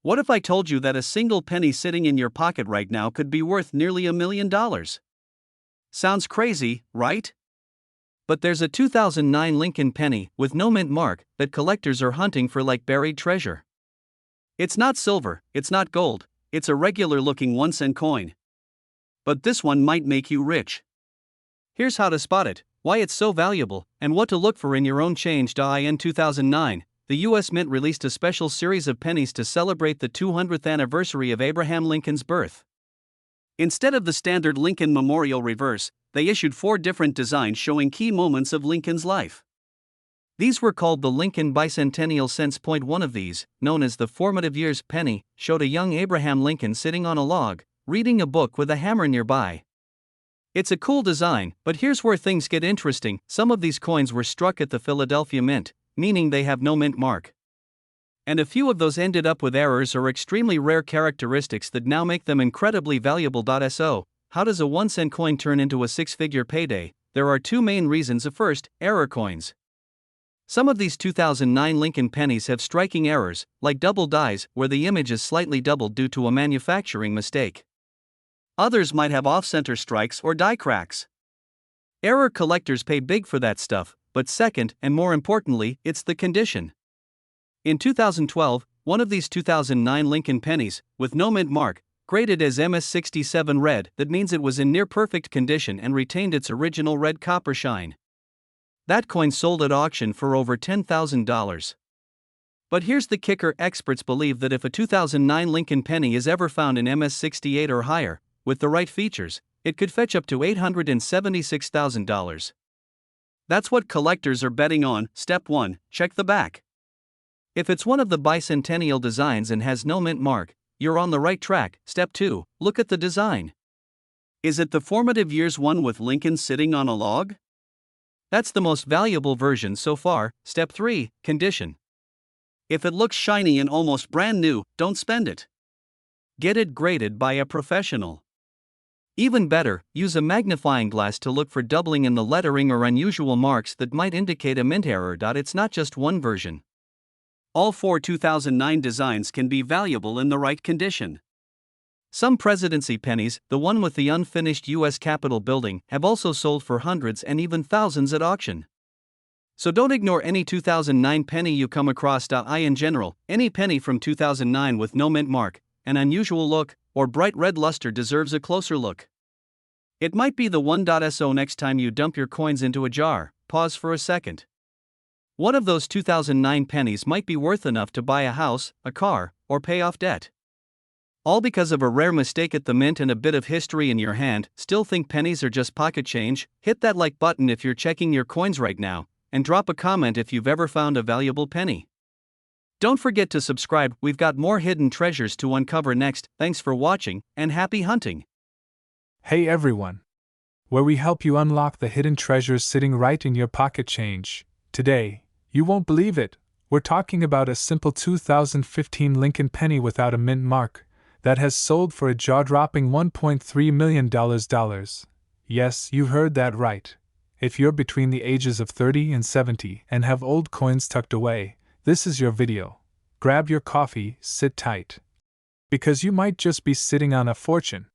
What if I told you that a single penny sitting in your pocket right now could be worth nearly $1 million? Sounds crazy, right? But there's a 2009 Lincoln penny with no mint mark that collectors are hunting for like buried treasure. It's not silver, it's not gold, it's a regular looking 1-cent coin. But this one might make you rich. Here's how to spot it, why it's so valuable, and what to look for in your own change. In 2009, the U.S. Mint released a special series of pennies to celebrate the 200th anniversary of Abraham Lincoln's birth. Instead of the standard Lincoln Memorial reverse, they issued 4 different designs showing key moments of Lincoln's life. These were called the Lincoln Bicentennial Cents. One of these, known as the Formative Years penny, showed a young Abraham Lincoln sitting on a log, reading a book with a hammer nearby. It's a cool design, but here's where things get interesting. Some of these coins were struck at the Philadelphia Mint, meaning they have no mint mark. And a few of those ended up with errors or extremely rare characteristics that now make them incredibly valuable. So, how does a 1-cent coin turn into a 6-figure payday? There are 2 main reasons. First, error coins. Some of these 2009 Lincoln pennies have striking errors, like double dies, where the image is slightly doubled due to a manufacturing mistake. Others might have off-center strikes or die cracks. Error collectors pay big for that stuff, but second, and more importantly, it's the condition. In 2012, one of these 2009 Lincoln pennies, with no mint mark, graded as MS67 red, that means it was in near-perfect condition and retained its original red copper shine. That coin sold at auction for over $10,000. But here's the kicker: experts believe that if a 2009 Lincoln penny is ever found in MS68 or higher, with the right features, it could fetch up to $876,000. That's what collectors are betting on. Step 1, check the back. If it's one of the bicentennial designs and has no mint mark, you're on the right track. Step 2, look at the design. Is it the Formative Years one with Lincoln sitting on a log? That's the most valuable version so far. Step 3, condition. If it looks shiny and almost brand new, don't spend it. Get it graded by a professional. Even better, use a magnifying glass to look for doubling in the lettering or unusual marks that might indicate a mint error. It's not just one version. All 4 2009 designs can be valuable in the right condition. Some presidency pennies, the one with the unfinished U.S. Capitol building, have also sold for hundreds and even thousands at auction. So don't ignore any 2009 penny you come across. In general, any penny from 2009 with no mint mark, an unusual look, or bright red luster deserves a closer look. It might be the one. So next time you dump your coins into a jar, pause for a second. One of those 2009 pennies might be worth enough to buy a house, a car, or pay off debt. All because of a rare mistake at the mint and a bit of history in your hand. Still think pennies are just pocket change? Hit that like button if you're checking your coins right now, and drop a comment if you've ever found a valuable penny. Don't forget to subscribe, we've got more hidden treasures to uncover next. Thanks for watching, and happy hunting! Hey everyone! Where we help you unlock the hidden treasures sitting right in your pocket change. Today, you won't believe it, we're talking about a simple 2015 Lincoln penny without a mint mark that has sold for a jaw-dropping $1.3 million. Yes, you heard that right. If you're between the ages of 30 and 70 and have old coins tucked away, this is your video. Grab your coffee, sit tight. Because you might just be sitting on a fortune.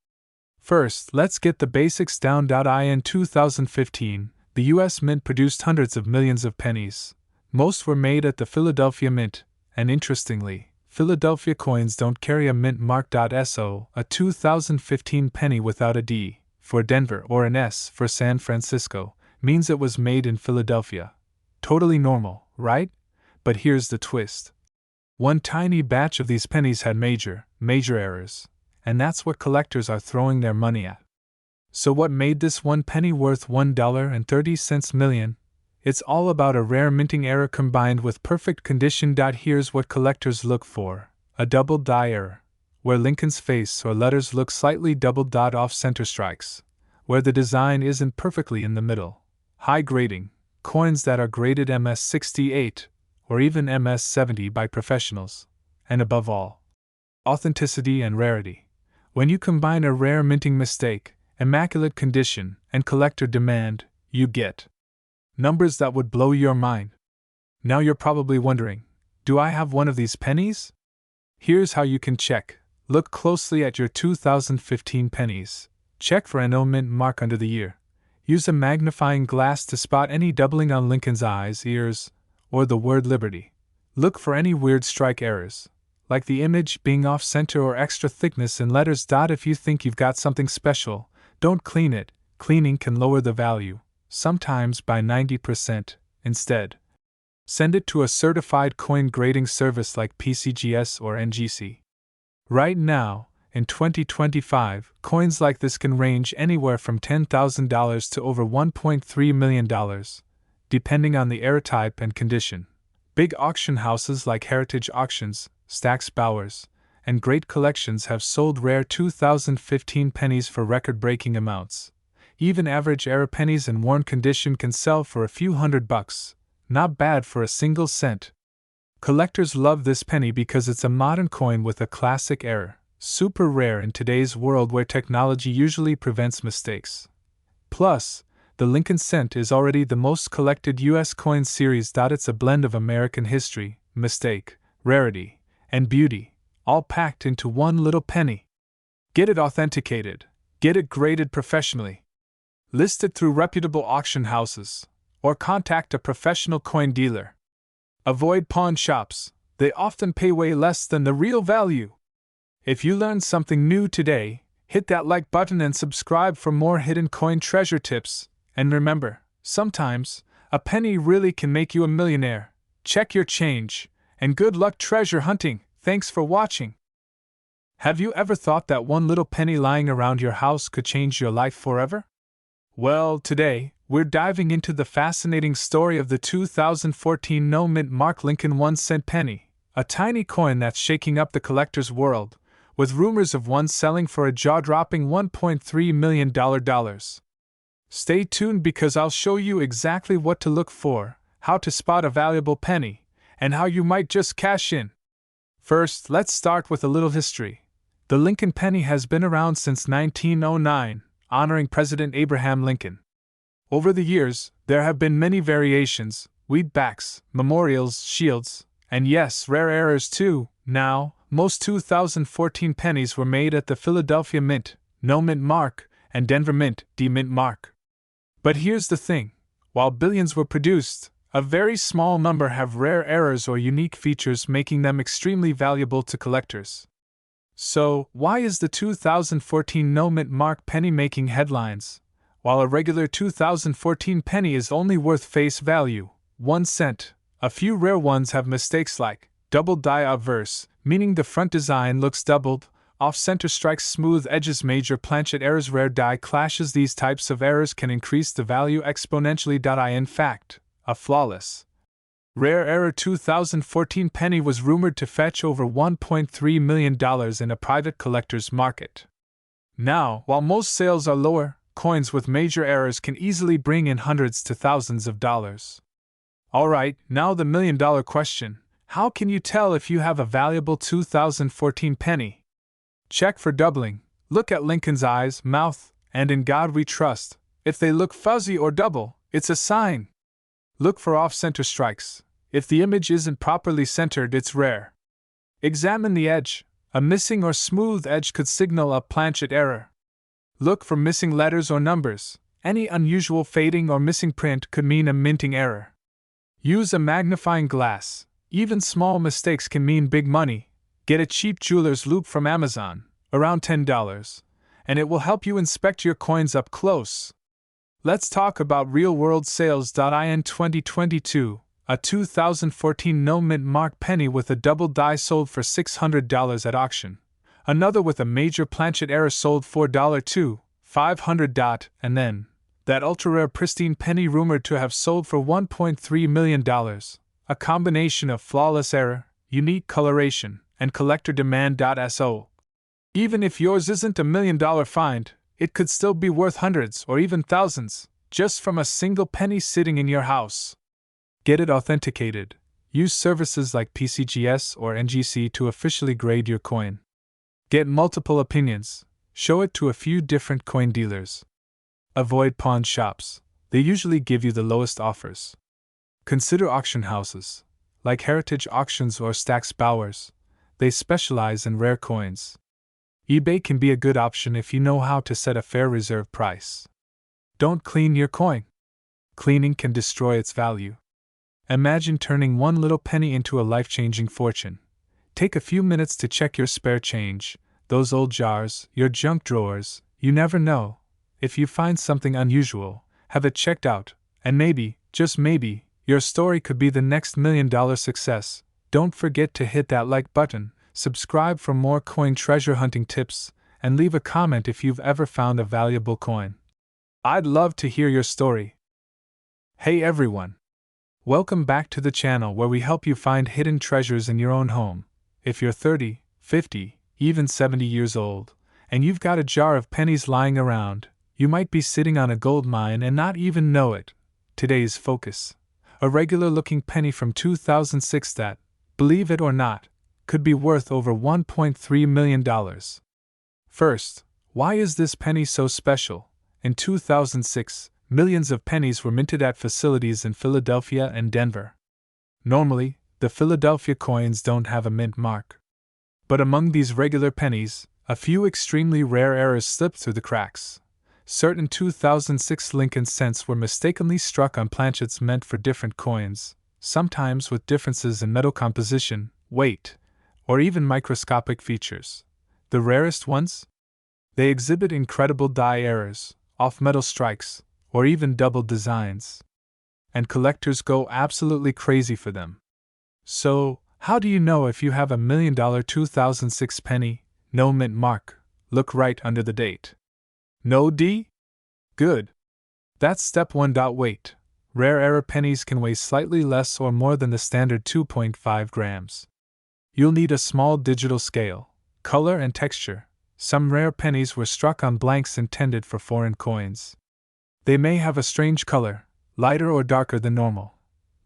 First, let's get the basics down. In 2015, the U.S. Mint produced hundreds of millions of pennies. Most were made at the Philadelphia Mint, and interestingly, Philadelphia coins don't carry a mint mark. So, a 2015 penny without a D for Denver or an S for San Francisco means it was made in Philadelphia. Totally normal, right? But here's the twist. One tiny batch of these pennies had major errors, and that's what collectors are throwing their money at. So what made this one penny worth $1.30 million? It's all about a rare minting error combined with perfect condition. Here's what collectors look for: a double die error, where Lincoln's face or letters look slightly doubled. Off-center strikes, where the design isn't perfectly in the middle. High grading, coins that are graded MS68 or even MS70 by professionals. And above all, authenticity and rarity. When you combine a rare minting mistake, immaculate condition, and collector demand, you get numbers that would blow your mind. Now you're probably wondering, do I have one of these pennies? Here's how you can check. Look closely at your 2015 pennies. Check for an no-mint mark under the year. Use a magnifying glass to spot any doubling on Lincoln's eyes, ears, or the word liberty. Look for any weird strike errors, like the image being off-center or extra thickness in letters. If you think you've got something special, don't clean it. Cleaning can lower the value, sometimes by 90%. Instead, send it to a certified coin grading service like PCGS or NGC. Right now, in 2025, coins like this can range anywhere from $10,000 to over $1.3 million, depending on the era type and condition. Big auction houses like Heritage Auctions, Stack's Bowers, and Great Collections have sold rare 2015 pennies for record-breaking amounts. Even average era pennies in worn condition can sell for a few $100. Not bad for a single cent. Collectors love this penny because it's a modern coin with a classic error, super rare in today's world where technology usually prevents mistakes. Plus, the Lincoln cent is already the most collected U.S. coin series. It's a blend of American history, mistake, rarity, and beauty, all packed into one little penny. Get it authenticated. Get it graded professionally. List it through reputable auction houses, or contact a professional coin dealer. Avoid pawn shops. They often pay way less than the real value. If you learned something new today, hit that like button and subscribe for more hidden coin treasure tips. And remember, sometimes, a penny really can make you a millionaire. Check your change, and good luck treasure hunting. Thanks for watching. Have you ever thought that one little penny lying around your house could change your life forever? Well, today, we're diving into the fascinating story of the 2014 no-mint mark Lincoln 1-cent penny, a tiny coin that's shaking up the collector's world, with rumors of one selling for a jaw-dropping $1.3 million. Stay tuned because I'll show you exactly what to look for, how to spot a valuable penny, and how you might just cash in. First, let's start with a little history. The Lincoln penny has been around since 1909, honoring President Abraham Lincoln. Over the years, there have been many variations, wheatbacks, memorials, shields, and yes, rare errors too. Now, most 2014 pennies were made at the Philadelphia Mint, no-mint mark, and Denver Mint, D-mint mark. But here's the thing, while billions were produced, a very small number have rare errors or unique features making them extremely valuable to collectors. So, why is the 2014 no-mint mark penny making headlines, while a regular 2014 penny is only worth face value, 1 cent? A few rare ones have mistakes like double die obverse, meaning the front design looks doubled, off-center strikes, smooth edges, major planchet errors, rare die clashes. These types of errors can increase the value exponentially. In fact, a flawless, rare error 2014 penny was rumored to fetch over $1.3 million in a private collector's market. Now, while most sales are lower, coins with major errors can easily bring in hundreds to thousands of dollars. Alright, now the million-dollar question. How can you tell if you have a valuable 2014 penny? Check for doubling. Look at Lincoln's eyes, mouth, and in God we trust. If they look fuzzy or double, it's a sign. Look for off-center strikes. If the image isn't properly centered, it's rare. Examine the edge. A missing or smooth edge could signal a planchet error. Look for missing letters or numbers. Any unusual fading or missing print could mean a minting error. Use a magnifying glass. Even small mistakes can mean big money. Get a cheap jeweler's loupe from Amazon, around $10, and it will help you inspect your coins up close. Let's talk about real-world sales. In 2022, a 2014 no-mint mark penny with a double die sold for $600 at auction. Another with a major planchet error sold for $500. And then, that ultra-rare pristine penny rumored to have sold for $1.3 million. A combination of flawless error, unique coloration, and collector demand. So, even if yours isn't a $1 million find, it could still be worth hundreds or even thousands, just from a single penny sitting in your house. Get it authenticated. Use services like PCGS or NGC to officially grade your coin. Get multiple opinions. Show it to a few different coin dealers. Avoid pawn shops. They usually give you the lowest offers. Consider auction houses, like Heritage Auctions or Stack's Bowers. They specialize in rare coins. eBay can be a good option if you know how to set a fair reserve price. Don't clean your coin. Cleaning can destroy its value. Imagine turning one little penny into a life-changing fortune. Take a few minutes to check your spare change, those old jars, your junk drawers. You never know. If you find something unusual, have it checked out, and maybe, just maybe, your story could be the next $1 million success. Don't forget to hit that like button, subscribe for more coin treasure hunting tips, and leave a comment if you've ever found a valuable coin. I'd love to hear your story. Hey everyone! Welcome back to the channel where we help you find hidden treasures in your own home. If you're 30, 50, even 70 years old, and you've got a jar of pennies lying around, you might be sitting on a gold mine and not even know it. Today's focus: a regular-looking penny from 2006 that, believe it or not, could be worth over $1.3 million. First, why is this penny so special? In 2006, millions of pennies were minted at facilities in Philadelphia and Denver. Normally, the Philadelphia coins don't have a mint mark. But among these regular pennies, a few extremely rare errors slipped through the cracks. Certain 2006 Lincoln cents were mistakenly struck on planchets meant for different coins, sometimes with differences in metal composition, weight, or even microscopic features. The rarest ones? They exhibit incredible die errors, off-metal strikes, or even double designs. And collectors go absolutely crazy for them. So, how do you know if you have a $1 million 2006 penny, no mint mark? Look right under the date. No D? Good. That's step 1. Weight. Rare error pennies can weigh slightly less or more than the standard 2.5 grams. You'll need a small digital scale. Color and texture. Some rare pennies were struck on blanks intended for foreign coins. They may have a strange color, lighter or darker than normal.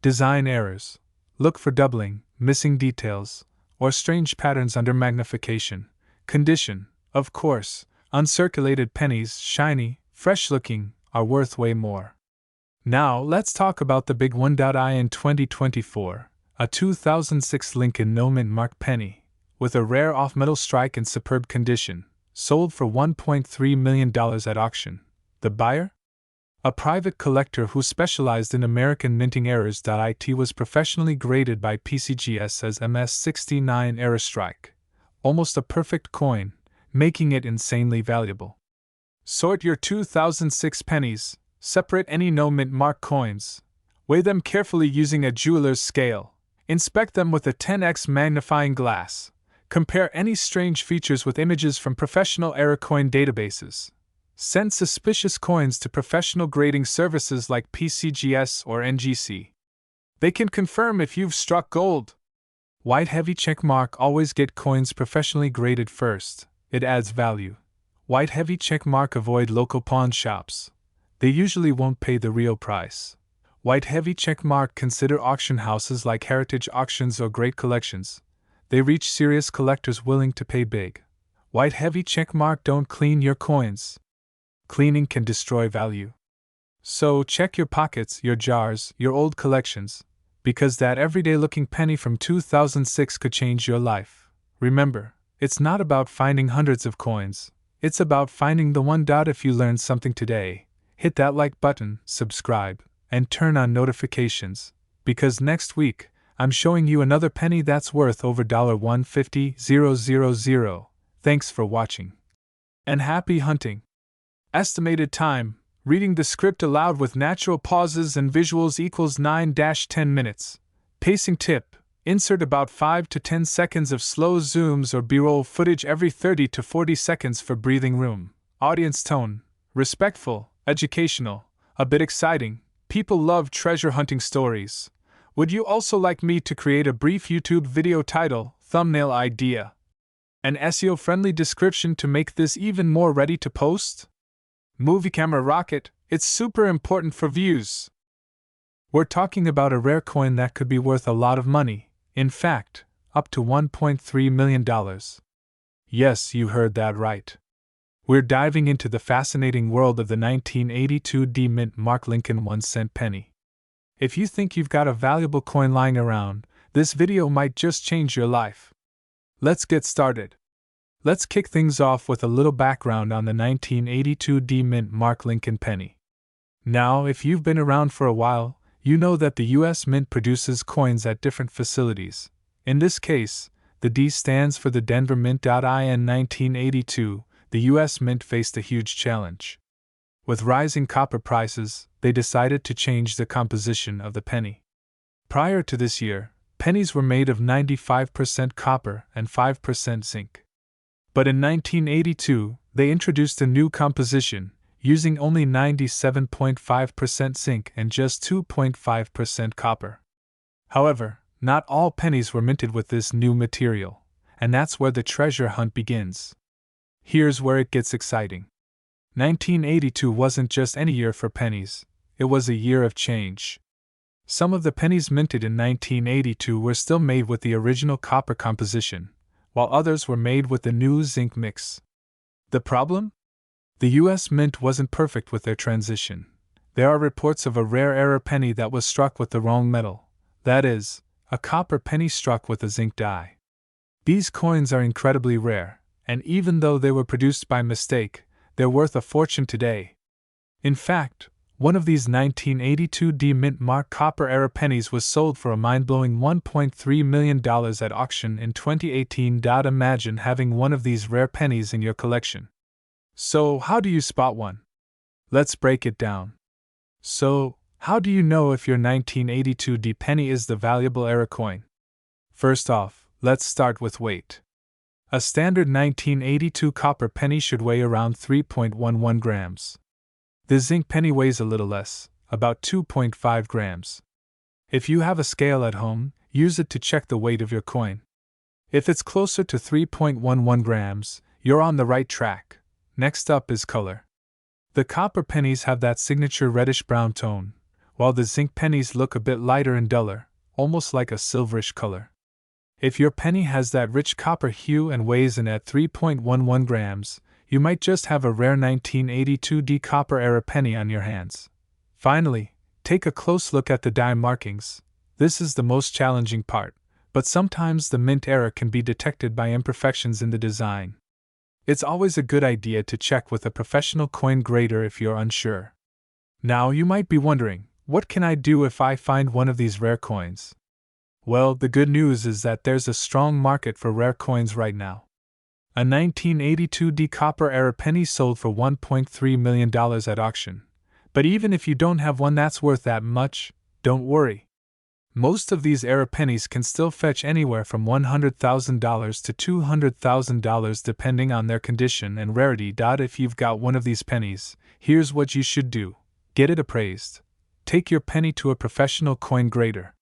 Design errors. Look for doubling, missing details, or strange patterns under magnification. Condition. Of course, uncirculated pennies, shiny, fresh-looking, are worth way more. Now let's talk about the big one. In 2024, a 2006 Lincoln no mint mark penny, with a rare off-metal strike in superb condition, sold for $1.3 million at auction. The buyer? A private collector who specialized in American minting errors. It was professionally graded by PCGS as MS69 error strike. Almost a perfect coin, making it insanely valuable. Sort your 2006 pennies, separate any no mint mark coins, weigh them carefully using a jeweler's scale, inspect them with a 10x magnifying glass, compare any strange features with images from professional error coin databases. Send suspicious coins to professional grading services like PCGS or NGC. They can confirm if you've struck gold. White heavy check mark. Always get coins professionally graded first. It adds value. White heavy check mark. Avoid local pawn shops. They usually won't pay the real price. White heavy check mark. Consider auction houses like Heritage Auctions or Great Collections. They reach serious collectors willing to pay big. White heavy check mark. Don't clean your coins. Cleaning can destroy value. So check your pockets, your jars, your old collections, because that everyday looking penny from 2006 could change your life. Remember, it's not about finding hundreds of coins, it's about finding the one. If you learned something today, hit that like button, subscribe, and turn on notifications, because next week, I'm showing you another penny that's worth over $150,000. Thanks for watching. And happy hunting! Estimated time, reading the script aloud with natural pauses and visuals equals 9-10 minutes. Pacing tip, insert about 5 to 10 seconds of slow zooms or B-roll footage every 30 to 40 seconds for breathing room. Audience tone, respectful, educational, a bit exciting. People love treasure hunting stories. Would you also like me to create a brief YouTube video title, thumbnail idea, an SEO-friendly description to make this even more ready to post? Movie camera rocket, it's super important for views. We're talking about a rare coin that could be worth a lot of money, in fact, up to $1.3 million. Yes, you heard that right. We're diving into the fascinating world of the 1982 D mint mark Lincoln 1-cent penny. If you think you've got a valuable coin lying around, this video might just change your life. Let's get started. Let's kick things off with a little background on the 1982 D-Mint Mark Lincoln penny. Now, if you've been around for a while, you know that the U.S. Mint produces coins at different facilities. In this case, the D stands for the Denver Mint. In 1982, the U.S. Mint faced a huge challenge. With rising copper prices, they decided to change the composition of the penny. Prior to this year, pennies were made of 95% copper and 5% zinc. But in 1982, they introduced a new composition, using only 97.5% zinc and just 2.5% copper. However, not all pennies were minted with this new material, and that's where the treasure hunt begins. Here's where it gets exciting. 1982 wasn't just any year for pennies, it was a year of change. Some of the pennies minted in 1982 were still made with the original copper composition, while others were made with the new zinc mix. The problem? The U.S. Mint wasn't perfect with their transition. There are reports of a rare error penny that was struck with the wrong metal, that is, a copper penny struck with a zinc die. These coins are incredibly rare, and even though they were produced by mistake, they're worth a fortune today. In fact, one of these 1982 D-Mint Mark copper era pennies was sold for a mind-blowing $1.3 million at auction in 2018. Imagine having one of these rare pennies in your collection. So, how do you spot one? Let's break it down. So, how do you know if your 1982 D penny is the valuable era coin? First off, let's start with weight. A standard 1982 copper penny should weigh around 3.11 grams. The zinc penny weighs a little less, about 2.5 grams. If you have a scale at home, use it to check the weight of your coin. If it's closer to 3.11 grams, you're on the right track. Next up is color. The copper pennies have that signature reddish-brown tone, while the zinc pennies look a bit lighter and duller, almost like a silverish color. If your penny has that rich copper hue and weighs in at 3.11 grams, you might just have a rare 1982 D copper era penny on your hands. Finally, take a close look at the die markings. This is the most challenging part, but sometimes the mint error can be detected by imperfections in the design. It's always a good idea to check with a professional coin grader if you're unsure. Now you might be wondering, what can I do if I find one of these rare coins? Well, the good news is that there's a strong market for rare coins right now. A 1982 D copper era penny sold for $1.3 million at auction. But even if you don't have one that's worth that much, don't worry. Most of these era pennies can still fetch anywhere from $100,000 to $200,000 depending on their condition and rarity. If you've got one of these pennies, here's what you should do. Get it appraised. Take your penny to a professional coin grader.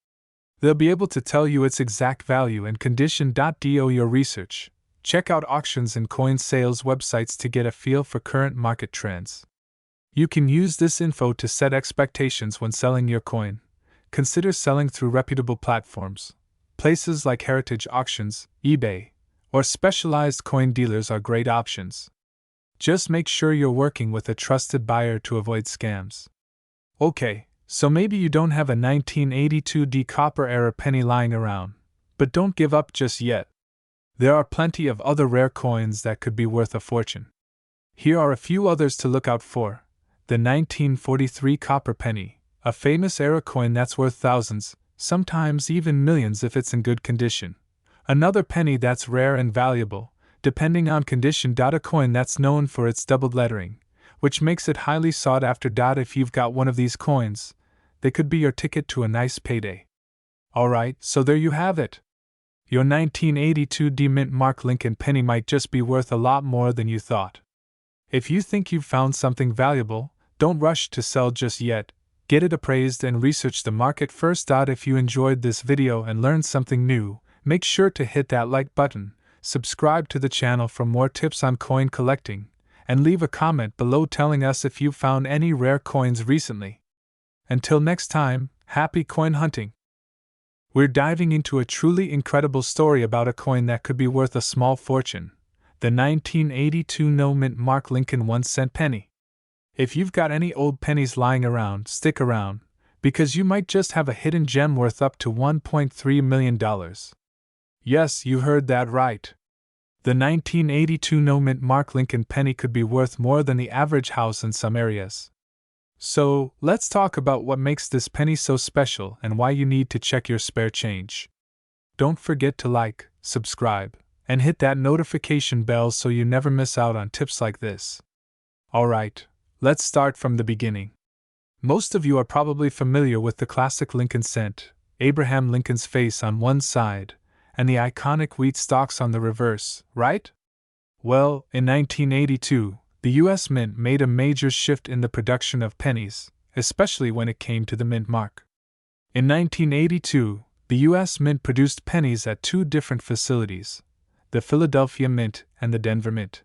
They'll be able to tell you its exact value and condition. Do your research. Check out auctions and coin sales websites to get a feel for current market trends. You can use this info to set expectations when selling your coin. Consider selling through reputable platforms. Places like heritage auctions, eBay, or specialized coin dealers are great options. Just make sure you're working with a trusted buyer to avoid scams. Okay, so maybe you don't have a 1982 D copper era penny lying around, but don't give up just yet. There are plenty of other rare coins that could be worth a fortune. Here are a few others to look out for. The 1943 copper penny, a famous era coin that's worth thousands, sometimes even millions if it's in good condition. Another penny that's rare and valuable, depending on condition. A coin that's known for its doubled lettering, which makes it highly sought after. If you've got one of these coins, they could be your ticket to a nice payday. Alright, so there you have it. Your 1982 D-Mint Mark Lincoln penny might just be worth a lot more than you thought. If you think you've found something valuable, don't rush to sell just yet. Get it appraised and research the market first. If you enjoyed this video and learned something new, make sure to hit that like button, subscribe to the channel for more tips on coin collecting, and leave a comment below telling us if you found any rare coins recently. Until next time, happy coin hunting! We're diving into a truly incredible story about a coin that could be worth a small fortune, the 1982 no-mint Mark Lincoln 1-cent penny. If you've got any old pennies lying around, stick around, because you might just have a hidden gem worth up to $1.3 million. Yes, you heard that right. The 1982 no-mint mark Lincoln penny could be worth more than the average house in some areas. So, let's talk about what makes this penny so special and why you need to check your spare change. Don't forget to like, subscribe, and hit that notification bell so you never miss out on tips like this. Alright, let's start from the beginning. Most of you are probably familiar with the classic Lincoln cent, Abraham Lincoln's face on one side, and the iconic wheat stalks on the reverse, right? Well, in 1982, the U.S. Mint made a major shift in the production of pennies, especially when it came to the mint mark. In 1982, the U.S. Mint produced pennies at two different facilities, the Philadelphia Mint and the Denver Mint.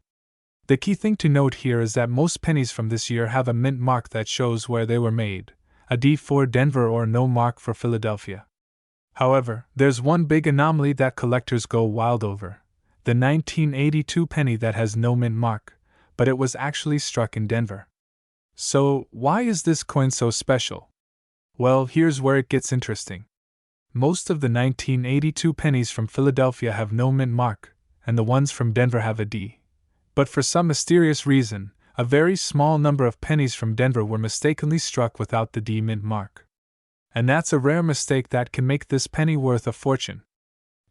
The key thing to note here is that most pennies from this year have a mint mark that shows where they were made, a D for Denver or no mark for Philadelphia. However, there's one big anomaly that collectors go wild over: the 1982 penny that has no mint mark, but it was actually struck in Denver. So, why is this coin so special? Well, here's where it gets interesting. Most of the 1982 pennies from Philadelphia have no mint mark, and the ones from Denver have a D. But for some mysterious reason, a very small number of pennies from Denver were mistakenly struck without the D mint mark. And that's a rare mistake that can make this penny worth a fortune.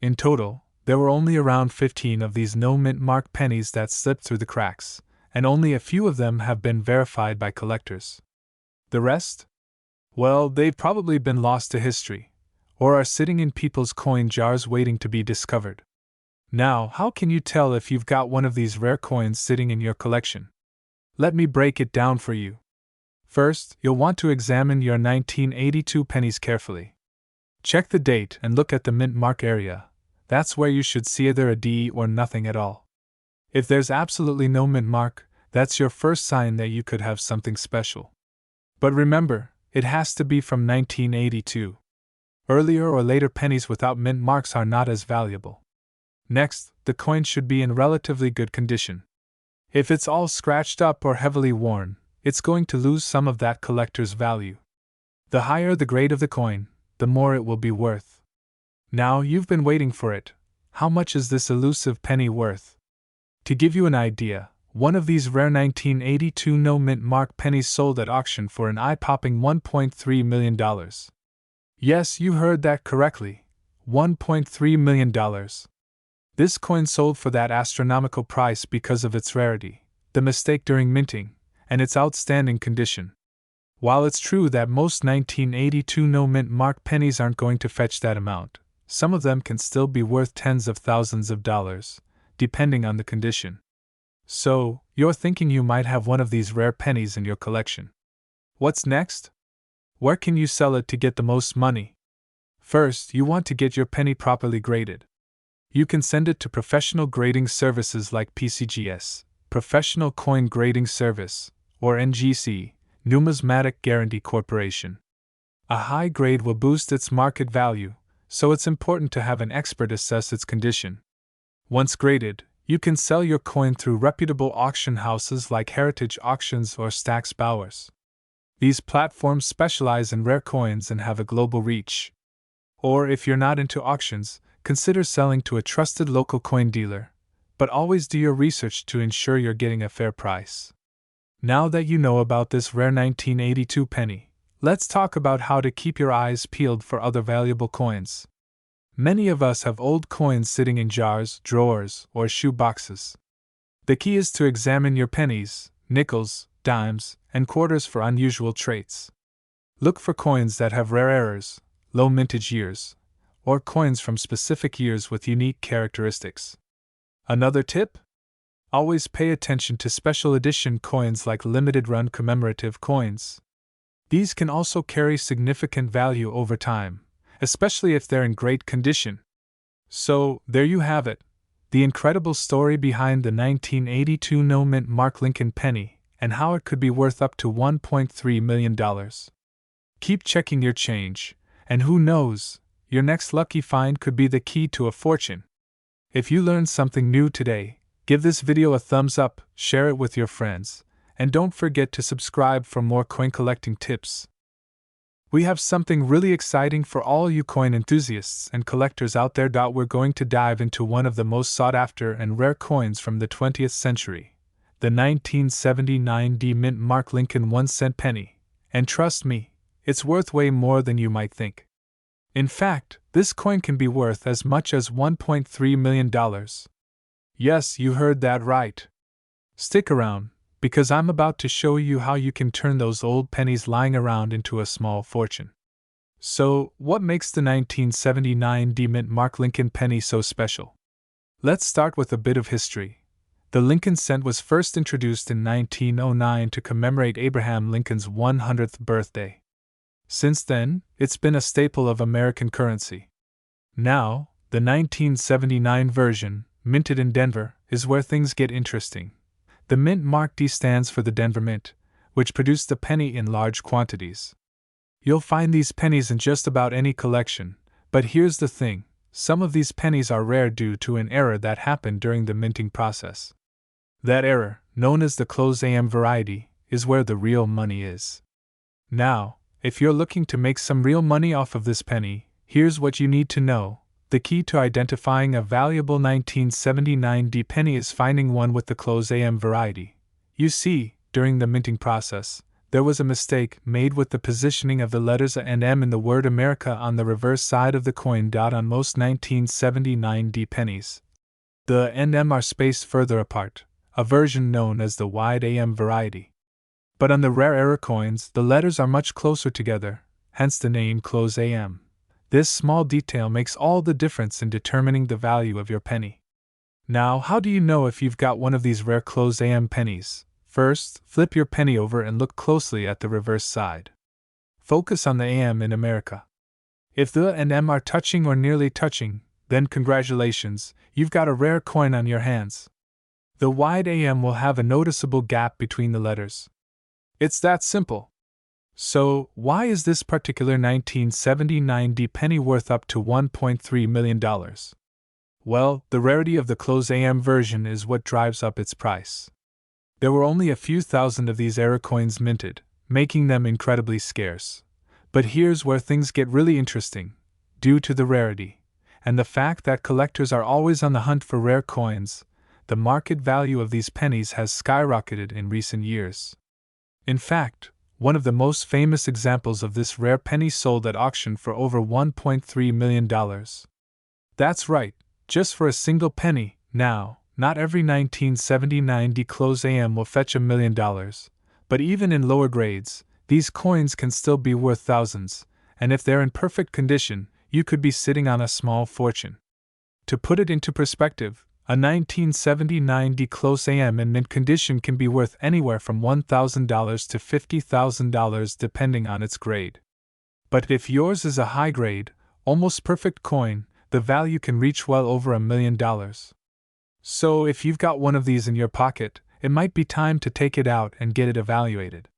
In total, there were only around 15 of these no mint mark pennies that slipped through the cracks, and only a few of them have been verified by collectors. The rest? Well, they've probably been lost to history, or are sitting in people's coin jars waiting to be discovered. Now, how can you tell if you've got one of these rare coins sitting in your collection? Let me break it down for you. First, you'll want to examine your 1982 pennies carefully. Check the date and look at the mint mark area. That's where you should see either a D or nothing at all. If there's absolutely no mint mark, that's your first sign that you could have something special. But remember, it has to be from 1982. Earlier or later pennies without mint marks are not as valuable. Next, the coin should be in relatively good condition. If it's all scratched up or heavily worn, it's going to lose some of that collector's value. The higher the grade of the coin, the more it will be worth. Now you've been waiting for it. How much is this elusive penny worth? To give you an idea, one of these rare 1982 no mint mark pennies sold at auction for an eye-popping $1.3 million. Yes, you heard that correctly. $1.3 million. This coin sold for that astronomical price because of its rarity, the mistake during minting, and its outstanding condition. While it's true that most 1982 no mint mark pennies aren't going to fetch that amount, some of them can still be worth tens of thousands of dollars, depending on the condition. So, you're thinking you might have one of these rare pennies in your collection. What's next? Where can you sell it to get the most money? First, you want to get your penny properly graded. You can send it to professional grading services like PCGS, Professional Coin Grading Service, or NGC, Numismatic Guarantee Corporation. A high grade will boost its market value, so it's important to have an expert assess its condition. Once graded, you can sell your coin through reputable auction houses like Heritage Auctions or Stack's Bowers. These platforms specialize in rare coins and have a global reach. Or if you're not into auctions, consider selling to a trusted local coin dealer, but always do your research to ensure you're getting a fair price. Now that you know about this rare 1982 penny, let's talk about how to keep your eyes peeled for other valuable coins. Many of us have old coins sitting in jars, drawers, or shoe boxes. The key is to examine your pennies, nickels, dimes, and quarters for unusual traits. Look for coins that have rare errors, low mintage years, or coins from specific years with unique characteristics. Another tip? Always pay attention to special edition coins like limited run commemorative coins. These can also carry significant value over time, especially if they're in great condition. So, there you have it, the incredible story behind the 1982 no mint mark Lincoln penny and how it could be worth up to $1.3 million. Keep checking your change, and who knows, your next lucky find could be the key to a fortune. If you learned something new today, give this video a thumbs up, share it with your friends, and don't forget to subscribe for more coin collecting tips. We have something really exciting for all you coin enthusiasts and collectors out there. We're going to dive into one of the most sought after and rare coins from the 20th century, the 1979 D Mint Mark Lincoln 1-cent penny. And trust me, it's worth way more than you might think. In fact, this coin can be worth as much as $1.3 million. Yes, you heard that right. Stick around, because I'm about to show you how you can turn those old pennies lying around into a small fortune. So, what makes the 1979 D Mint Mark Lincoln penny so special? Let's start with a bit of history. The Lincoln cent was first introduced in 1909 to commemorate Abraham Lincoln's 100th birthday. Since then, it's been a staple of American currency. Now, the 1979 version, minted in Denver, is where things get interesting. The Mint Mark D stands for the Denver Mint, which produced the penny in large quantities. You'll find these pennies in just about any collection, but here's the thing, some of these pennies are rare due to an error that happened during the minting process. That error, known as the close AM variety, is where the real money is. Now, if you're looking to make some real money off of this penny, here's what you need to know. The key to identifying a valuable 1979 D penny is finding one with the close AM variety. You see, during the minting process, there was a mistake made with the positioning of the letters A and M in the word America on the reverse side of the coin. On most 1979 D pennies, the A and M are spaced further apart, a version known as the wide AM variety. But on the rare error coins, the letters are much closer together, hence the name close AM. This small detail makes all the difference in determining the value of your penny. Now, how do you know if you've got one of these rare close AM pennies? First, flip your penny over and look closely at the reverse side. Focus on the AM in America. If the A and M are touching or nearly touching, then congratulations, you've got a rare coin on your hands. The wide AM will have a noticeable gap between the letters. It's that simple. So, why is this particular 1979 D penny worth up to $1.3 million? Well, the rarity of the close AM version is what drives up its price. There were only a few thousand of these error coins minted, making them incredibly scarce. But here's where things get really interesting. Due to the rarity, and the fact that collectors are always on the hunt for rare coins, the market value of these pennies has skyrocketed in recent years. In fact, one of the most famous examples of this rare penny sold at auction for over $1.3 million. That's right, just for a single penny. Now, not every 1979 D close AM will fetch $1 million, but even in lower grades, these coins can still be worth thousands, and if they're in perfect condition, you could be sitting on a small fortune. To put it into perspective, a 1979 D close AM in mint condition can be worth anywhere from $1,000 to $50,000 depending on its grade. But if yours is a high grade, almost perfect coin, the value can reach well over $1 million. So if you've got one of these in your pocket, it might be time to take it out and get it evaluated.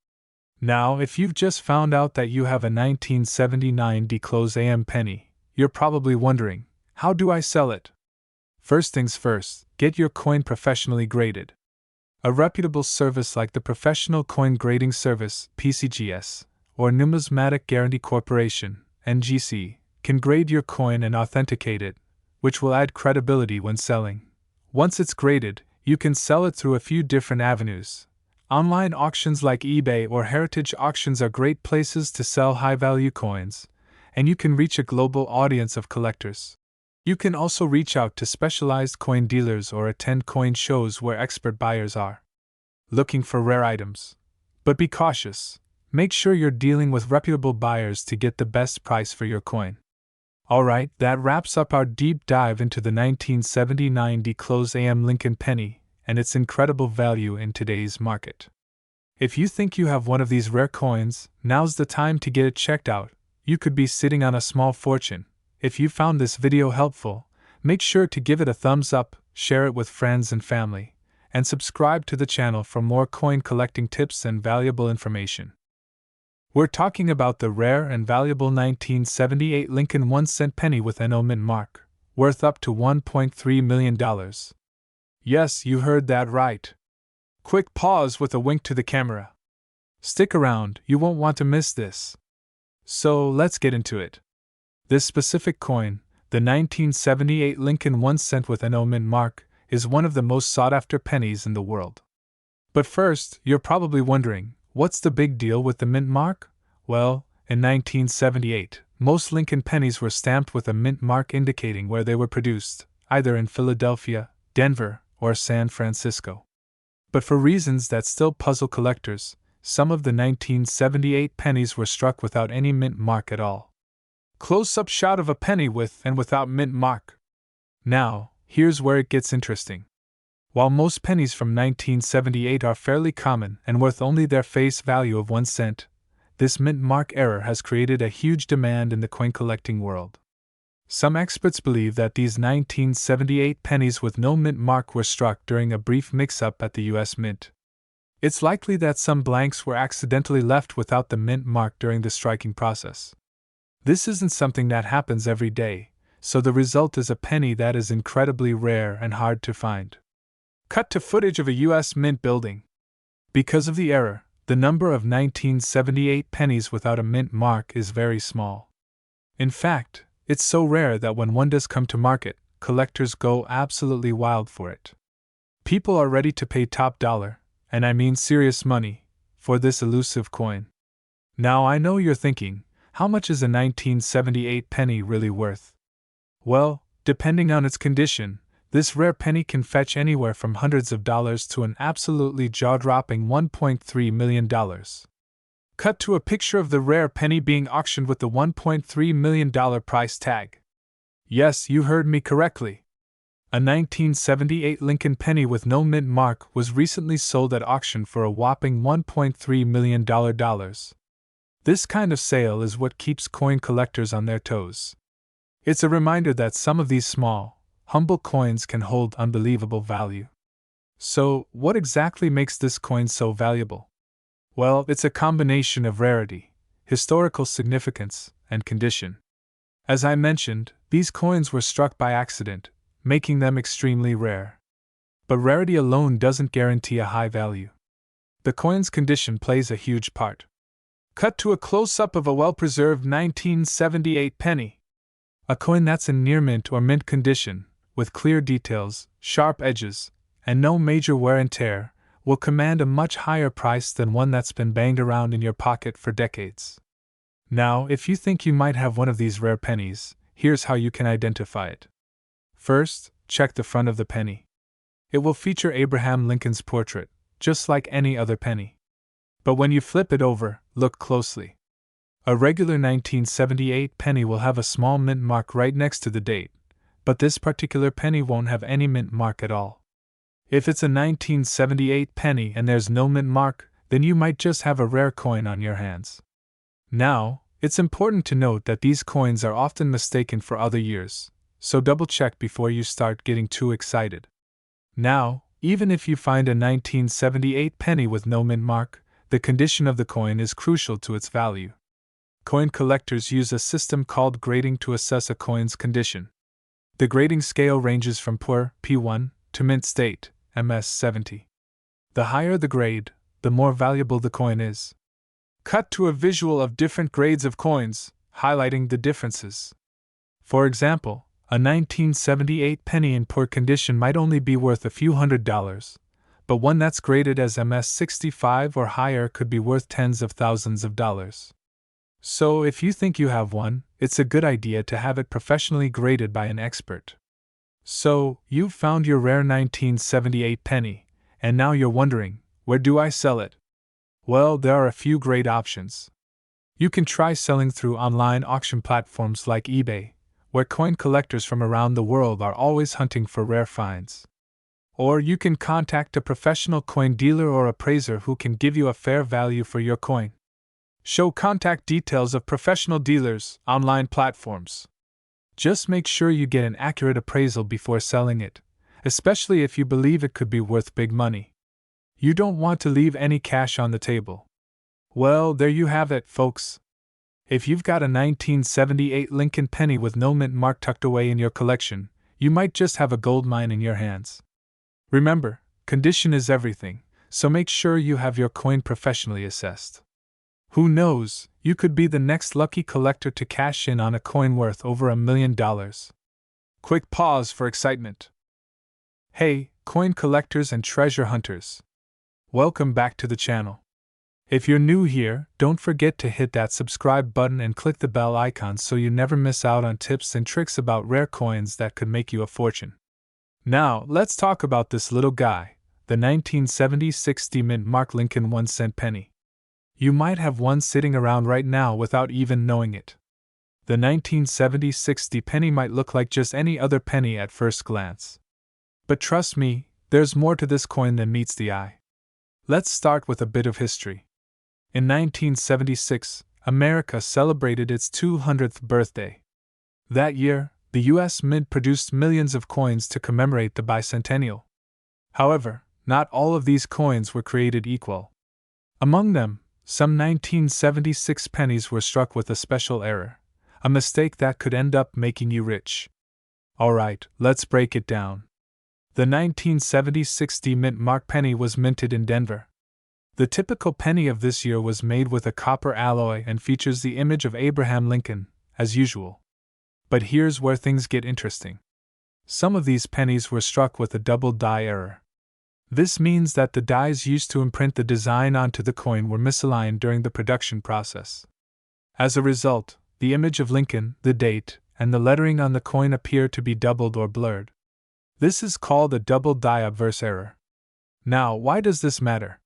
Now, if you've just found out that you have a 1979 D close AM penny, you're probably wondering, how do I sell it? First things first, get your coin professionally graded. A reputable service like the Professional Coin Grading Service, PCGS, or Numismatic Guarantee Corporation, NGC, can grade your coin and authenticate it, which will add credibility when selling. Once it's graded, you can sell it through a few different avenues. Online auctions like eBay or heritage auctions are great places to sell high-value coins, and you can reach a global audience of collectors. You can also reach out to specialized coin dealers or attend coin shows where expert buyers are looking for rare items. But be cautious. Make sure you're dealing with reputable buyers to get the best price for your coin. Alright, that wraps up our deep dive into the 1979 D close AM Lincoln penny and its incredible value in today's market. If you think you have one of these rare coins, now's the time to get it checked out. You could be sitting on a small fortune. If you found this video helpful, make sure to give it a thumbs up, share it with friends and family, and subscribe to the channel for more coin collecting tips and valuable information. We're talking about the rare and valuable 1978 Lincoln 1-cent penny with NO Mint mark, worth up to $1.3 million. Yes, you heard that right. Quick pause with a wink to the camera. Stick around, you won't want to miss this. So let's get into it. This specific coin, the 1978 Lincoln 1 cent with an O mint mark, is one of the most sought after pennies in the world. But first, you're probably wondering, what's the big deal with the mint mark? Well, in 1978, most Lincoln pennies were stamped with a mint mark indicating where they were produced, either in Philadelphia, Denver, or San Francisco. But for reasons that still puzzle collectors, some of the 1978 pennies were struck without any mint mark at all. Close-up shot of a penny with and without mint mark. Now, here's where it gets interesting. While most pennies from 1978 are fairly common and worth only their face value of 1 cent, this mint mark error has created a huge demand in the coin collecting world. Some experts believe that these 1978 pennies with no mint mark were struck during a brief mix-up at the US Mint. It's likely that some blanks were accidentally left without the mint mark during the striking process. This isn't something that happens every day, so the result is a penny that is incredibly rare and hard to find. Cut to footage of a US Mint building. Because of the error, the number of 1978 pennies without a mint mark is very small. In fact, it's so rare that when one does come to market, collectors go absolutely wild for it. People are ready to pay top dollar, and I mean serious money, for this elusive coin. Now I know you're thinking, how much is a 1978 penny really worth? Well, depending on its condition, this rare penny can fetch anywhere from hundreds of dollars to an absolutely jaw-dropping $1.3 million. Cut to a picture of the rare penny being auctioned with the $1.3 million price tag. Yes, you heard me correctly. A 1978 Lincoln penny with no mint mark was recently sold at auction for a whopping $1.3 million. This kind of sale is what keeps coin collectors on their toes. It's a reminder that some of these small, humble coins can hold unbelievable value. So, what exactly makes this coin so valuable? Well, it's a combination of rarity, historical significance, and condition. As I mentioned, these coins were struck by accident, making them extremely rare. But rarity alone doesn't guarantee a high value. The coin's condition plays a huge part. Cut to a close-up of a well-preserved 1978 penny. A coin that's in near mint or mint condition, with clear details, sharp edges, and no major wear and tear, will command a much higher price than one that's been banged around in your pocket for decades. Now, if you think you might have one of these rare pennies, here's how you can identify it. First, check the front of the penny. It will feature Abraham Lincoln's portrait, just like any other penny. But when you flip it over, look closely. A regular 1978 penny will have a small mint mark right next to the date, but this particular penny won't have any mint mark at all. If it's a 1978 penny and there's no mint mark, then you might just have a rare coin on your hands. Now, it's important to note that these coins are often mistaken for other years, so double-check before you start getting too excited. Now, even if you find a 1978 penny with no mint mark, the condition of the coin is crucial to its value. Coin collectors use a system called grading to assess a coin's condition. The grading scale ranges from poor, P1, to mint state, MS70. The higher the grade, the more valuable the coin is. Cut to a visual of different grades of coins, highlighting the differences. For example, a 1978 penny in poor condition might only be worth a few $100s, but one that's graded as MS65 or higher could be worth tens of thousands of dollars. So if you think you have one, it's a good idea to have it professionally graded by an expert. So, you've found your rare 1978 penny, and now you're wondering, where do I sell it? Well, there are a few great options. You can try selling through online auction platforms like eBay, where coin collectors from around the world are always hunting for rare finds. Or you can contact a professional coin dealer or appraiser who can give you a fair value for your coin. Show contact details of professional dealers, online platforms. Just make sure you get an accurate appraisal before selling it, especially if you believe it could be worth big money. You don't want to leave any cash on the table. Well, there you have it, folks. If you've got a 1978 Lincoln penny with no mint mark tucked away in your collection, you might just have a gold mine in your hands. Remember, condition is everything, so make sure you have your coin professionally assessed. Who knows, you could be the next lucky collector to cash in on a coin worth over $1 million. Quick pause for excitement. Hey, coin collectors and treasure hunters. Welcome back to the channel. If you're new here, don't forget to hit that subscribe button and click the bell icon so you never miss out on tips and tricks about rare coins that could make you a fortune. Now, let's talk about this little guy, the 1970 60 Mint Mark Lincoln 1-cent penny. You might have one sitting around right now without even knowing it. The 1970 60 penny might look like just any other penny at first glance. But trust me, there's more to this coin than meets the eye. Let's start with a bit of history. In 1976, America celebrated its 200th birthday. That year, the U.S. Mint produced millions of coins to commemorate the bicentennial. However, not all of these coins were created equal. Among them, some 1976 pennies were struck with a special error, a mistake that could end up making you rich. Alright, let's break it down. The 1970 60 Mint Mark penny was minted in Denver. The typical penny of this year was made with a copper alloy and features the image of Abraham Lincoln, as usual. But here's where things get interesting. Some of these pennies were struck with a double die error. This means that the dies used to imprint the design onto the coin were misaligned during the production process. As a result, the image of Lincoln, the date, and the lettering on the coin appear to be doubled or blurred. This is called a double die obverse error. Now, why does this matter?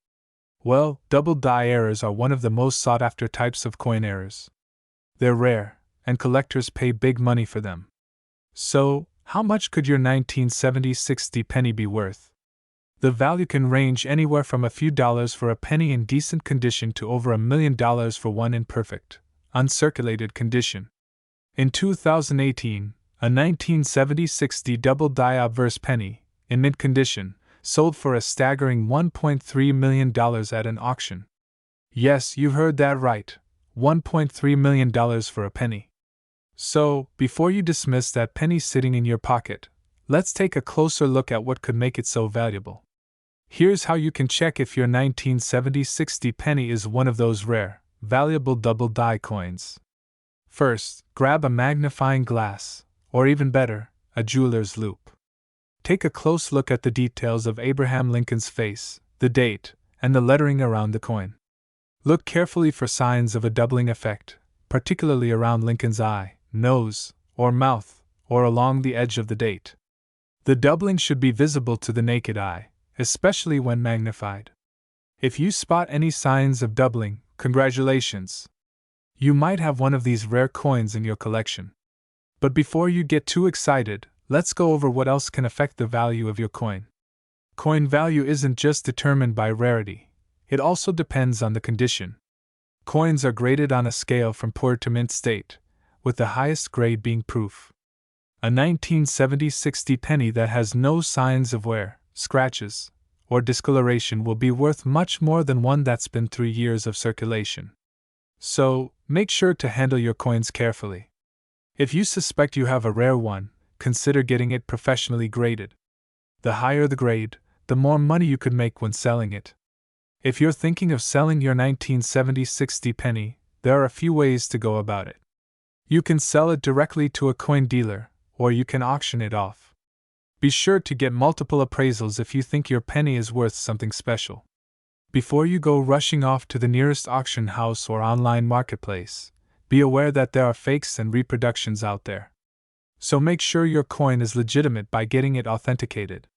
Well, double die errors are one of the most sought-after types of coin errors. They're rare, and collectors pay big money for them. So, how much could your 1970 60 penny be worth? The value can range anywhere from a few dollars for a penny in decent condition to over $1 million for one in perfect, uncirculated condition. In 2018, a 1970 60 double die obverse penny, in mint condition, sold for a staggering $1.3 million at an auction. Yes, you heard that right, $1.3 million for a penny. So, before you dismiss that penny sitting in your pocket, let's take a closer look at what could make it so valuable. Here's how you can check if your 1970 60 penny is one of those rare, valuable double die coins. First, grab a magnifying glass, or even better, a jeweler's loupe. Take a close look at the details of Abraham Lincoln's face, the date, and the lettering around the coin. Look carefully for signs of a doubling effect, particularly around Lincoln's eye, nose, or mouth, or along the edge of the date. The doubling should be visible to the naked eye, especially when magnified. If you spot any signs of doubling, congratulations! You might have one of these rare coins in your collection. But before you get too excited, let's go over what else can affect the value of your coin. Coin value isn't just determined by rarity, it also depends on the condition. Coins are graded on a scale from poor to mint state, with the highest grade being proof. A 1970 60 penny that has no signs of wear, scratches, or discoloration will be worth much more than one that's been through years of circulation. So, make sure to handle your coins carefully. If you suspect you have a rare one, consider getting it professionally graded. The higher the grade, the more money you could make when selling it. If you're thinking of selling your 1970 60 penny, there are a few ways to go about it. You can sell it directly to a coin dealer, or you can auction it off. Be sure to get multiple appraisals if you think your penny is worth something special. Before you go rushing off to the nearest auction house or online marketplace, be aware that there are fakes and reproductions out there. So make sure your coin is legitimate by getting it authenticated.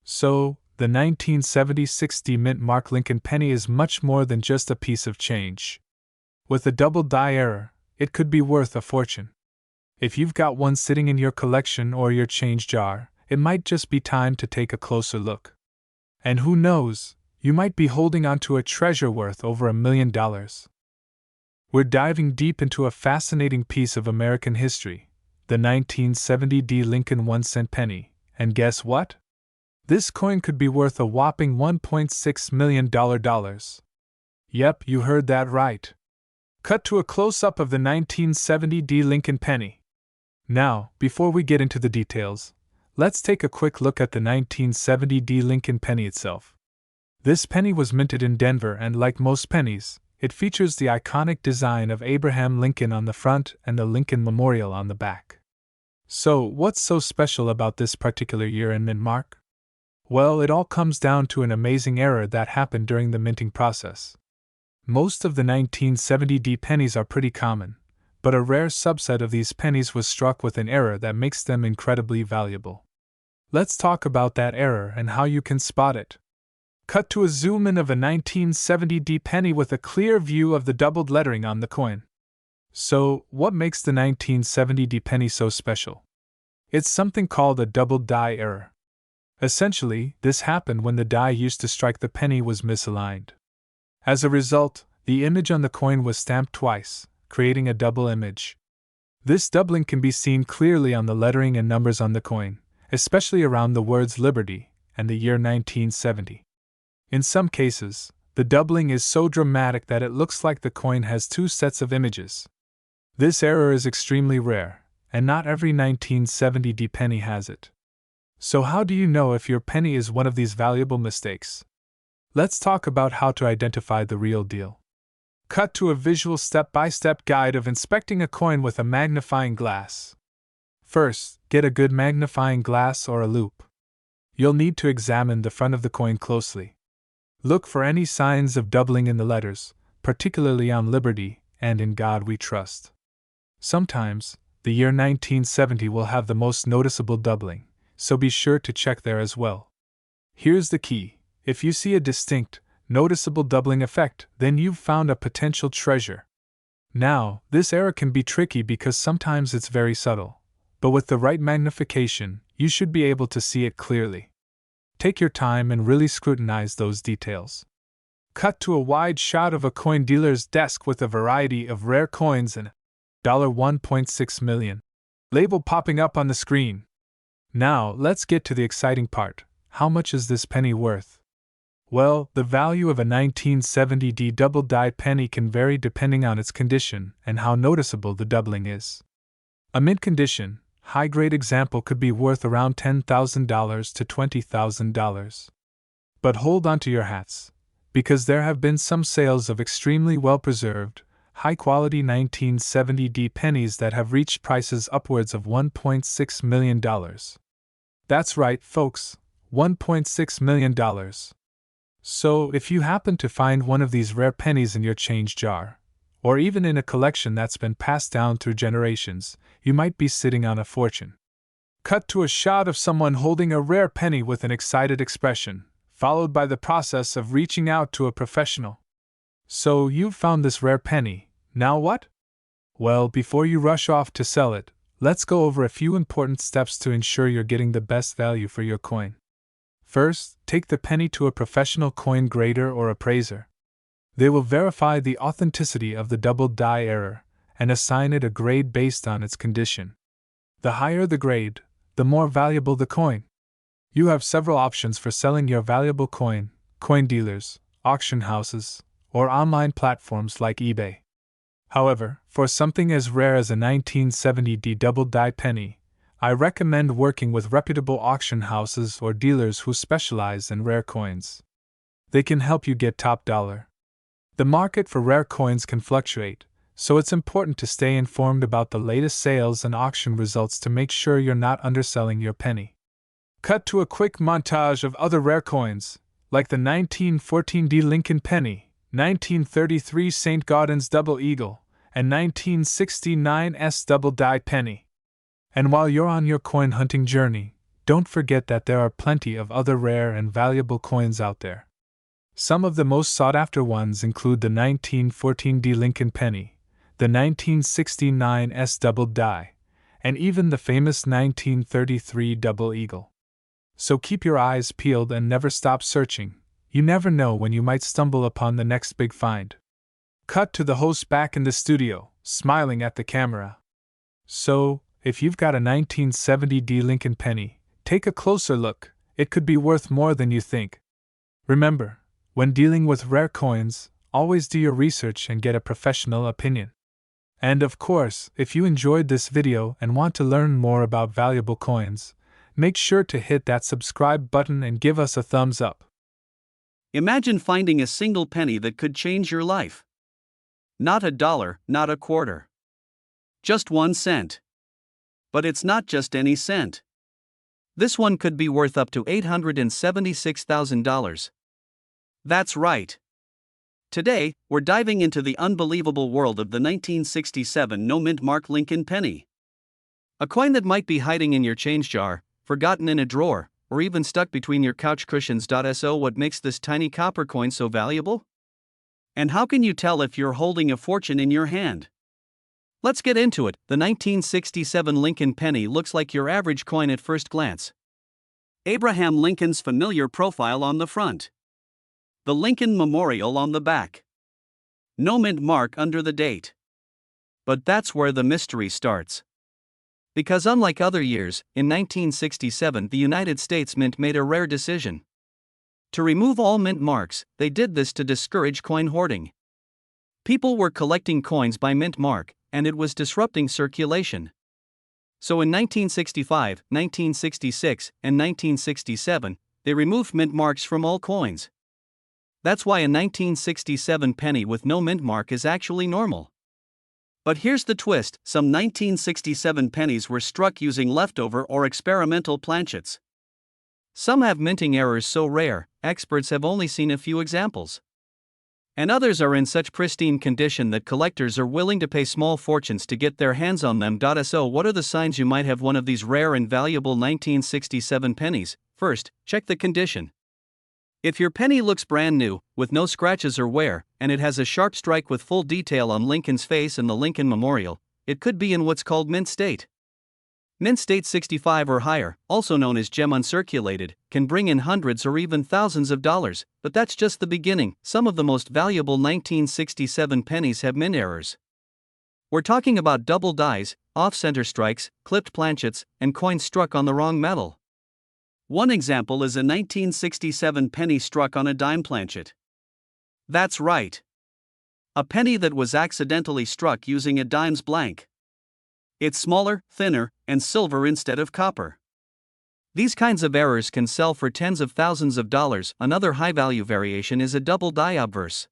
So, the 1970 60 Mint Mark Lincoln penny is much more than just a piece of change. With a double die error, it could be worth a fortune. If you've got one sitting in your collection or your change jar, it might just be time to take a closer look. And who knows, you might be holding onto a treasure worth over $1 million. We're diving deep into a fascinating piece of American history, the 1970 Lincoln 1-cent penny, and guess what? This coin could be worth a whopping $1.6 million. Yep, you heard that right. Cut to a close-up of the 1970 Lincoln penny. Now, before we get into the details, let's take a quick look at the 1970 Lincoln penny itself. This penny was minted in Denver and, like most pennies, It features the iconic design of Abraham Lincoln on the front and the Lincoln Memorial on the back. So, what's so special about this particular year and mint mark? Well, it all comes down to an amazing error that happened during the minting process. Most of the 1970 pennies are pretty common, but a rare subset of these pennies was struck with an error that makes them incredibly valuable. Let's talk about that error and how you can spot it. Cut to a zoom in of a 1970 penny with a clear view of the doubled lettering on the coin. So, what makes the 1970 penny so special? It's something called a doubled die error. Essentially, this happened when the die used to strike the penny was misaligned. As a result, the image on the coin was stamped twice, creating a double image. This doubling can be seen clearly on the lettering and numbers on the coin, especially around the words Liberty and the year 1970. In some cases, the doubling is so dramatic that it looks like the coin has two sets of images. This error is extremely rare, and not every 1970 penny has it. So how do you know if your penny is one of these valuable mistakes? Let's talk about how to identify the real deal. Cut to a visual step-by-step guide of inspecting a coin with a magnifying glass. First, get a good magnifying glass or a loupe. You'll need to examine the front of the coin closely. Look for any signs of doubling in the letters, particularly on Liberty and In God We Trust. Sometimes, the year 1970 will have the most noticeable doubling, so be sure to check there as well. Here's the key: if you see a distinct, noticeable doubling effect, then you've found a potential treasure. Now, this error can be tricky because sometimes it's very subtle, but with the right magnification, you should be able to see it clearly. Take your time and really scrutinize those details. Cut to a wide shot of a coin dealer's desk with a variety of rare coins and $1.6 million label popping up on the screen. Now, let's get to the exciting part. How much is this penny worth? Well, the value of a 1970 double die penny can vary depending on its condition and how noticeable the doubling is. A mint condition, high-grade example could be worth around $10,000 to $20,000. But hold on to your hats, because there have been some sales of extremely well-preserved, high-quality 1970 pennies that have reached prices upwards of $1.6 million. That's right, folks, $1.6 million. So, if you happen to find one of these rare pennies in your change jar, or even in a collection that's been passed down through generations, you might be sitting on a fortune. Cut to a shot of someone holding a rare penny with an excited expression, followed by the process of reaching out to a professional. So, you've found this rare penny, now what? Well, before you rush off to sell it, let's go over a few important steps to ensure you're getting the best value for your coin. First, take the penny to a professional coin grader or appraiser. They will verify the authenticity of the doubled die error and assign it a grade based on its condition. The higher the grade, the more valuable the coin. You have several options for selling your valuable coin: coin dealers, auction houses, or online platforms like eBay. However, for something as rare as a 1970 double die penny, I recommend working with reputable auction houses or dealers who specialize in rare coins. They can help you get top dollar. The market for rare coins can fluctuate, so it's important to stay informed about the latest sales and auction results to make sure you're not underselling your penny. Cut to a quick montage of other rare coins, like the 1914 Lincoln penny, 1933 St. Gaudens double eagle, and 1969 double die penny. And while you're on your coin hunting journey, don't forget that there are plenty of other rare and valuable coins out there. Some of the most sought-after ones include the 1914 Lincoln penny, the 1969 double die, and even the famous 1933 double eagle. So keep your eyes peeled and never stop searching. You never know when you might stumble upon the next big find. Cut to the host back in the studio, smiling at the camera. So, if you've got a 1970 Lincoln penny, take a closer look. It could be worth more than you think. Remember, when dealing with rare coins, always do your research and get a professional opinion. And of course, if you enjoyed this video and want to learn more about valuable coins, make sure to hit that subscribe button and give us a thumbs up. Imagine finding a single penny that could change your life. Not a dollar, not a quarter. Just 1 cent. But it's not just any cent. This one could be worth up to $876,000. That's right. Today, we're diving into the unbelievable world of the 1967 no-mint mark Lincoln penny. A coin that might be hiding in your change jar, forgotten in a drawer, or even stuck between your couch cushions. So, what makes this tiny copper coin so valuable? And how can you tell if you're holding a fortune in your hand? Let's get into it. The 1967 Lincoln penny looks like your average coin at first glance. Abraham Lincoln's familiar profile on the front. The Lincoln Memorial on the back. No mint mark under the date. But that's where the mystery starts. Because unlike other years, in 1967 the United States Mint made a rare decision. To remove all mint marks, they did this to discourage coin hoarding. People were collecting coins by mint mark, and it was disrupting circulation. So in 1965, 1966, and 1967, they removed mint marks from all coins. That's why a 1967 penny with no mint mark is actually normal. But here's the twist: some 1967 pennies were struck using leftover or experimental planchets. Some have minting errors so rare, experts have only seen a few examples. And others are in such pristine condition that collectors are willing to pay small fortunes to get their hands on them. So, what are the signs you might have one of these rare and valuable 1967 pennies? First, check the condition. If your penny looks brand new, with no scratches or wear, and it has a sharp strike with full detail on Lincoln's face and the Lincoln Memorial, it could be in what's called mint state. Mint state 65 or higher, also known as gem uncirculated, can bring in hundreds or even thousands of dollars, but that's just the beginning. Some of the most valuable 1967 pennies have mint errors. We're talking about double dies, off-center strikes, clipped planchets, and coins struck on the wrong metal. One example is a 1967 penny struck on a dime planchet. That's right. A penny that was accidentally struck using a dime's blank. It's smaller, thinner, and silver instead of copper. These kinds of errors can sell for tens of thousands of dollars. Another high-value variation is a double die obverse.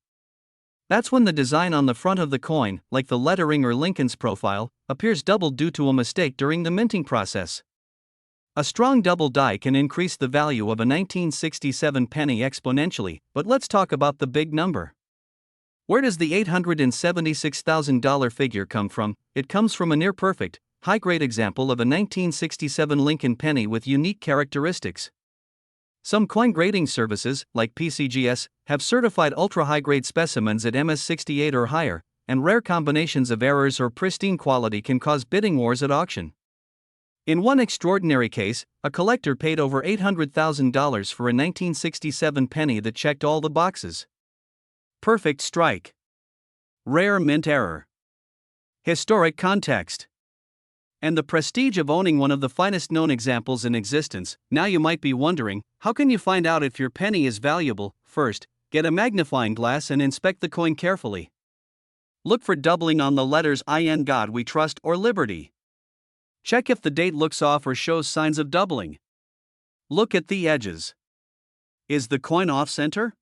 That's when the design on the front of the coin, like the lettering or Lincoln's profile, appears doubled due to a mistake during the minting process. A strong double die can increase the value of a 1967 penny exponentially, but let's talk about the big number. Where does the $876,000 figure come from? It comes from a near-perfect, high-grade example of a 1967 Lincoln penny with unique characteristics. Some coin grading services, like PCGS, have certified ultra-high-grade specimens at MS68 or higher, and rare combinations of errors or pristine quality can cause bidding wars at auction. In one extraordinary case, a collector paid over $800,000 for a 1967 penny that checked all the boxes. Perfect strike. Rare mint error. Historic context. And the prestige of owning one of the finest known examples in existence. Now you might be wondering, how can you find out if your penny is valuable? First, get a magnifying glass and inspect the coin carefully. Look for doubling on the letters "In God We Trust" or "Liberty." Check if the date looks off or shows signs of doubling. Look at the edges. Is the coin off-center?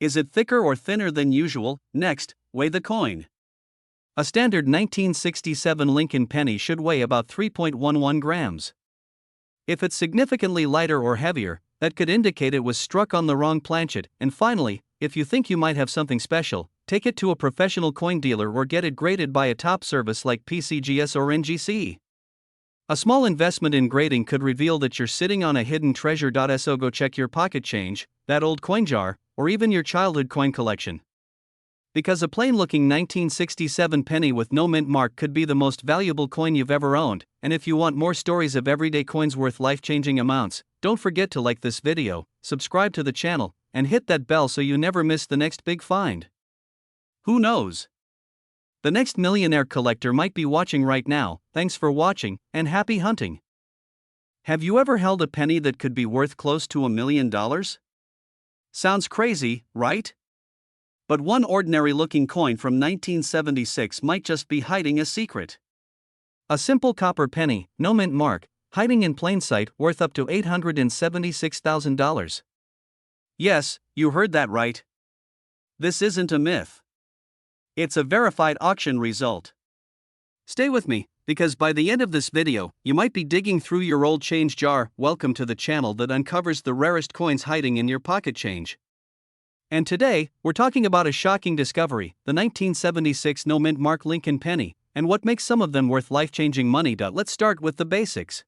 Is it thicker or thinner than usual? Next, weigh the coin. A standard 1967 Lincoln penny should weigh about 3.11 grams. If it's significantly lighter or heavier, that could indicate it was struck on the wrong planchet. And finally, if you think you might have something special, take it to a professional coin dealer or get it graded by a top service like PCGS or NGC. A small investment in grading could reveal that you're sitting on a hidden treasure. So go check your pocket change, that old coin jar, or even your childhood coin collection. Because a plain-looking 1967 penny with no mint mark could be the most valuable coin you've ever owned. And if you want more stories of everyday coins worth life-changing amounts, don't forget to like this video, subscribe to the channel, and hit that bell so you never miss the next big find. Who knows? The next millionaire collector might be watching right now. Thanks for watching, and happy hunting. Have you ever held a penny that could be worth close to $1 million? Sounds crazy, right? But one ordinary-looking coin from 1976 might just be hiding a secret. A simple copper penny, no mint mark, hiding in plain sight, worth up to $876,000. Yes, you heard that right. This isn't a myth. It's a verified auction result. Stay with me, because by the end of this video, you might be digging through your old change jar. Welcome to the channel that uncovers the rarest coins hiding in your pocket change. And today, we're talking about a shocking discovery, the 1976 no-mint mark Lincoln penny, and what makes some of them worth life-changing money. Let's start with the basics.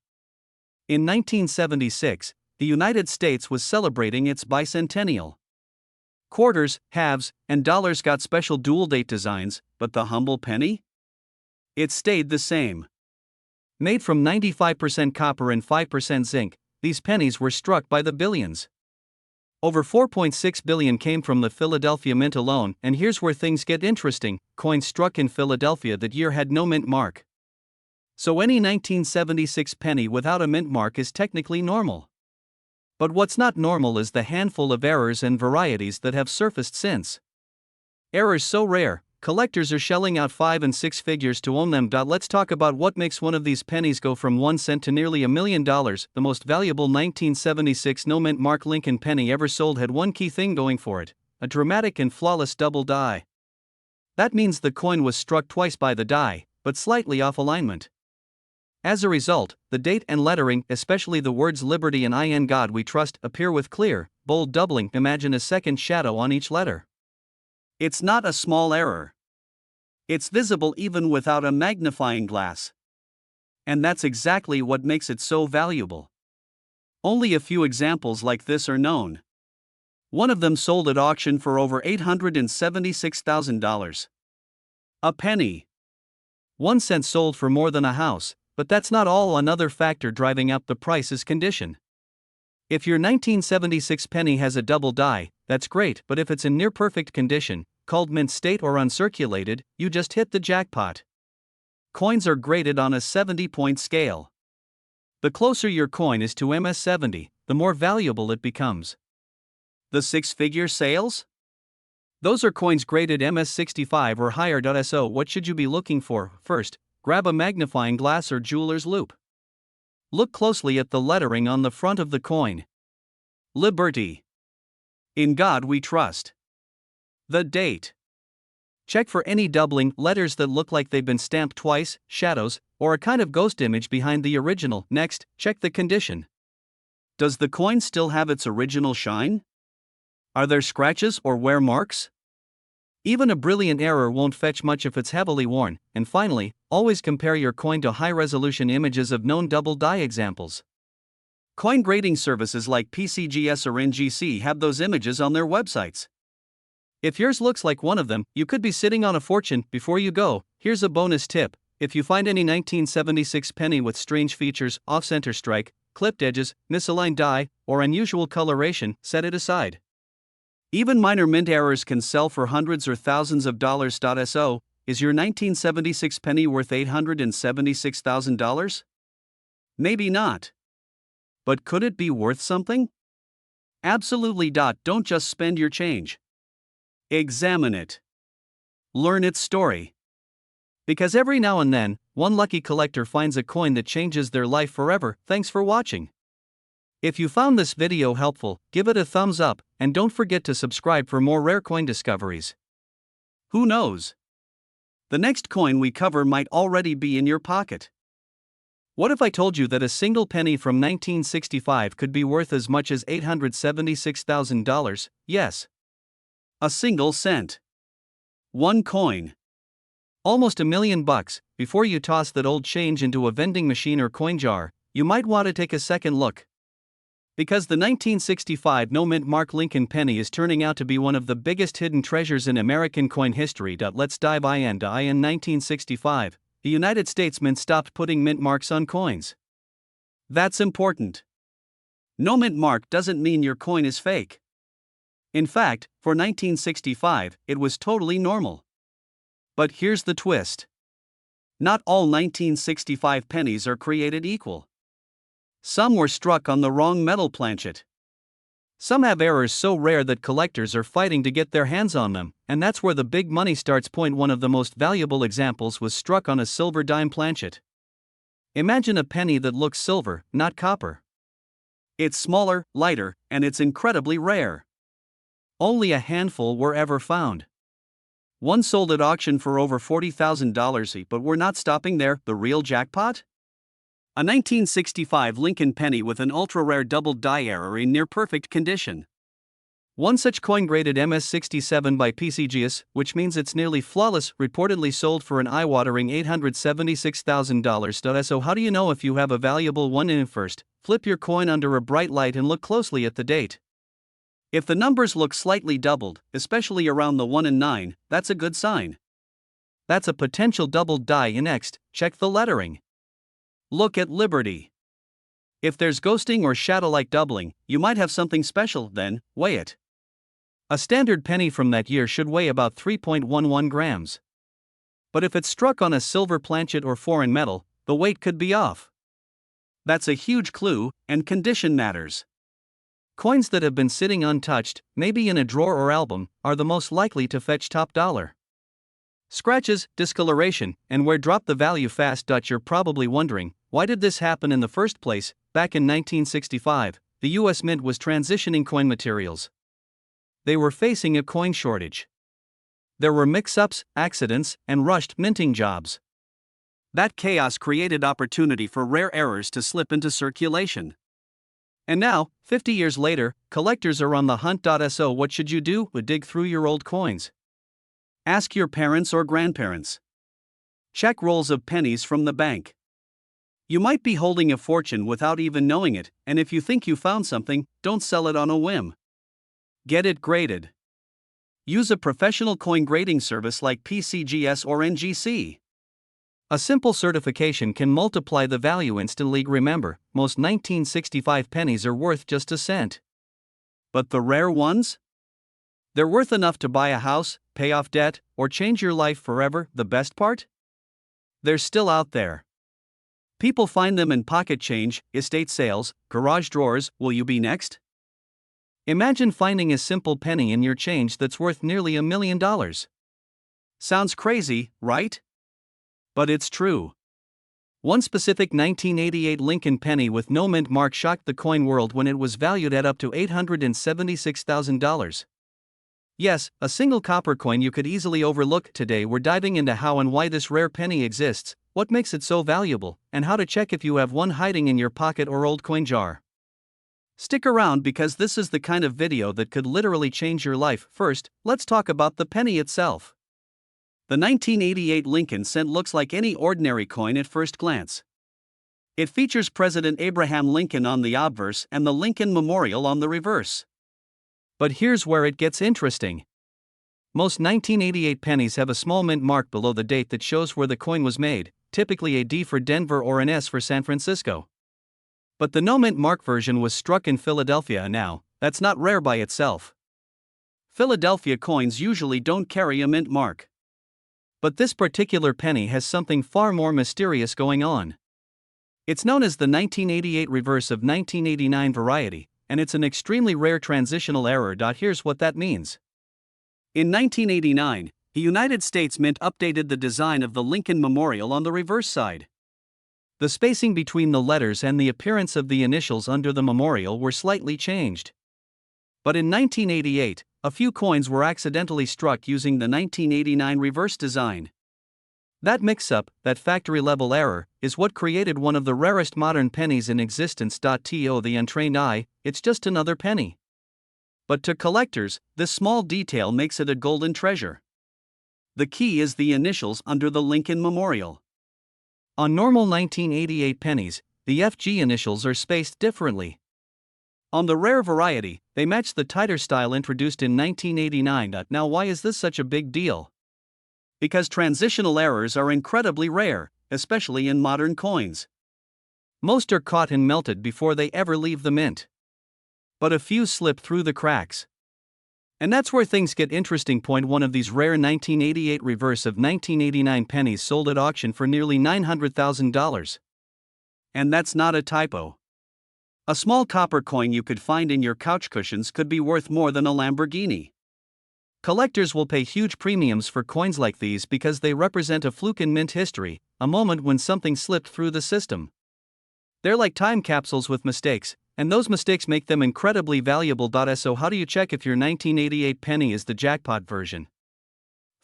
In 1976, the United States was celebrating its bicentennial. Quarters, halves, and dollars got special dual-date designs, but the humble penny? It stayed the same. Made from 95% copper and 5% zinc, these pennies were struck by the billions. Over 4.6 billion came from the Philadelphia Mint alone, and here's where things get interesting: coins struck in Philadelphia that year had no mint mark. So any 1976 penny without a mint mark is technically normal. But what's not normal is the handful of errors and varieties that have surfaced since. Errors so rare, collectors are shelling out 5 and 6 figures to own them. Let's talk about what makes one of these pennies go from 1 cent to nearly $1 million. The most valuable 1976 no-mint mark Lincoln penny ever sold had one key thing going for it: a dramatic and flawless double die. That means the coin was struck twice by the die, but slightly off alignment. As a result, the date and lettering, especially the words Liberty and In God We Trust, appear with clear, bold doubling. Imagine a second shadow on each letter. It's not a small error. It's visible even without a magnifying glass. And that's exactly what makes it so valuable. Only a few examples like this are known. One of them sold at auction for over $876,000. A penny. 1 cent sold for more than a house, but that's not all. Another factor driving up the price is condition. If your 1976 penny has a double die, that's great, but if it's in near-perfect condition, called mint state or uncirculated, you just hit the jackpot. Coins are graded on a 70-point scale. The closer your coin is to MS70, the more valuable it becomes. The six-figure sales? Those are coins graded MS65 or higher. So what should you be looking for? First, grab a magnifying glass or jeweler's loupe. Look closely at the lettering on the front of the coin. Liberty. In God We Trust. The date. Check for any doubling, letters that look like they've been stamped twice, shadows, or a kind of ghost image behind the original. Next, check the condition. Does the coin still have its original shine? Are there scratches or wear marks? Even a brilliant error won't fetch much if it's heavily worn. And finally, always compare your coin to high-resolution images of known double die examples. Coin grading services like PCGS or NGC have those images on their websites. If yours looks like one of them, you could be sitting on a fortune. Before you go, here's a bonus tip: if you find any 1976 penny with strange features, off-center strike, clipped edges, misaligned die, or unusual coloration, set it aside. Even minor mint errors can sell for hundreds or thousands of dollars. So, is your 1976 penny worth $876,000? Maybe not. But could it be worth something? Absolutely. Don't just spend your change. Examine it. Learn its story. Because every now and then, one lucky collector finds a coin that changes their life forever. Thanks for watching. If you found this video helpful, give it a thumbs up, and don't forget to subscribe for more rare coin discoveries. Who knows? The next coin we cover might already be in your pocket. What if I told you that a single penny from 1965 could be worth as much as $876,000? Yes. A single cent. One coin. Almost $1 million. Before you toss that old change into a vending machine or coin jar, you might want to take a second look. Because the 1965 no-mint mark Lincoln penny is turning out to be one of the biggest hidden treasures in American coin history. Let's dive in. In 1965, the United States Mint stopped putting mint marks on coins. That's important. No mint mark doesn't mean your coin is fake. In fact, for 1965, it was totally normal. But here's the twist. Not all 1965 pennies are created equal. Some were struck on the wrong metal planchet. Some have errors so rare that collectors are fighting to get their hands on them, and that's where the big money starts. One of the most valuable examples was struck on a silver dime planchet. Imagine a penny that looks silver, not copper. It's smaller, lighter, and it's incredibly rare. Only a handful were ever found. One sold at auction for over $40,000, but we're not stopping there. The real jackpot? A 1965 Lincoln penny with an ultra-rare double die error in near-perfect condition. One such coin graded MS67 by PCGS, which means it's nearly flawless, reportedly sold for an eye-watering $876,000. So how do you know if you have a valuable one in? First, flip your coin under a bright light and look closely at the date. If the numbers look slightly doubled, especially around the 1 and 9, that's a good sign. That's a potential double die. Next, check the lettering. Look at Liberty. If there's ghosting or shadow-like doubling, you might have something special. Then, weigh it. A standard penny from that year should weigh about 3.11 grams. But if it's struck on a silver planchet or foreign metal, the weight could be off. That's a huge clue, and condition matters. Coins that have been sitting untouched, maybe in a drawer or album, are the most likely to fetch top dollar. Scratches, discoloration, and wear drop the value fast. You're probably wondering, why did this happen in the first place? Back in 1965, the US Mint was transitioning coin materials. They were facing a coin shortage. There were mix-ups, accidents, and rushed minting jobs. That chaos created opportunity for rare errors to slip into circulation. And now, 50 years later, collectors are on the hunt. So what should you do? Dig through your old coins. Ask your parents or grandparents. Check rolls of pennies from the bank. You might be holding a fortune without even knowing it, and if you think you found something, don't sell it on a whim. Get it graded. Use a professional coin grading service like PCGS or NGC. A simple certification can multiply the value instantly. Remember, most 1965 pennies are worth just a cent. But the rare ones? They're worth enough to buy a house, pay off debt, or change your life forever. The best part? They're still out there. People find them in pocket change, estate sales, garage drawers. Will you be next? Imagine finding a simple penny in your change that's worth nearly $1 million. Sounds crazy, right? But it's true. One specific 1988 Lincoln penny with no mint mark shocked the coin world when it was valued at up to $876,000. Yes, a single copper coin you could easily overlook. Today we're diving into how and why this rare penny exists, what makes it so valuable, and how to check if you have one hiding in your pocket or old coin jar. Stick around because this is the kind of video that could literally change your life. First, let's talk about the penny itself. The 1988 Lincoln cent looks like any ordinary coin at first glance. It features President Abraham Lincoln on the obverse and the Lincoln Memorial on the reverse. But here's where it gets interesting. Most 1988 pennies have a small mint mark below the date that shows where the coin was made, typically a D for Denver or an S for San Francisco. But the no mint mark version was struck in Philadelphia. Now, that's not rare by itself. Philadelphia coins usually don't carry a mint mark. But this particular penny has something far more mysterious going on. It's known as the 1988 reverse of 1989 variety, and it's an extremely rare transitional error. Here's what that means. In 1989, the United States Mint updated the design of the Lincoln Memorial on the reverse side. The spacing between the letters and the appearance of the initials under the memorial were slightly changed. But in 1988, a few coins were accidentally struck using the 1989 reverse design. That mix-up, that factory-level error, is what created one of the rarest modern pennies in existence. To the untrained eye, it's just another penny. But to collectors, this small detail makes it a golden treasure. The key is the initials under the Lincoln Memorial. On normal 1988 pennies, the FG initials are spaced differently. On the rare variety, they match the tighter style introduced in 1989. Now, why is this such a big deal? Because transitional errors are incredibly rare, especially in modern coins. Most are caught and melted before they ever leave the mint. But a few slip through the cracks. And that's where things get interesting. One of these rare 1988 reverse of 1989 pennies sold at auction for nearly $900,000. And that's not a typo. A small copper coin you could find in your couch cushions could be worth more than a Lamborghini. Collectors will pay huge premiums for coins like these because they represent a fluke in mint history, a moment when something slipped through the system. They're like time capsules with mistakes, and those mistakes make them incredibly valuable. So how do you check if your 1988 penny is the jackpot version?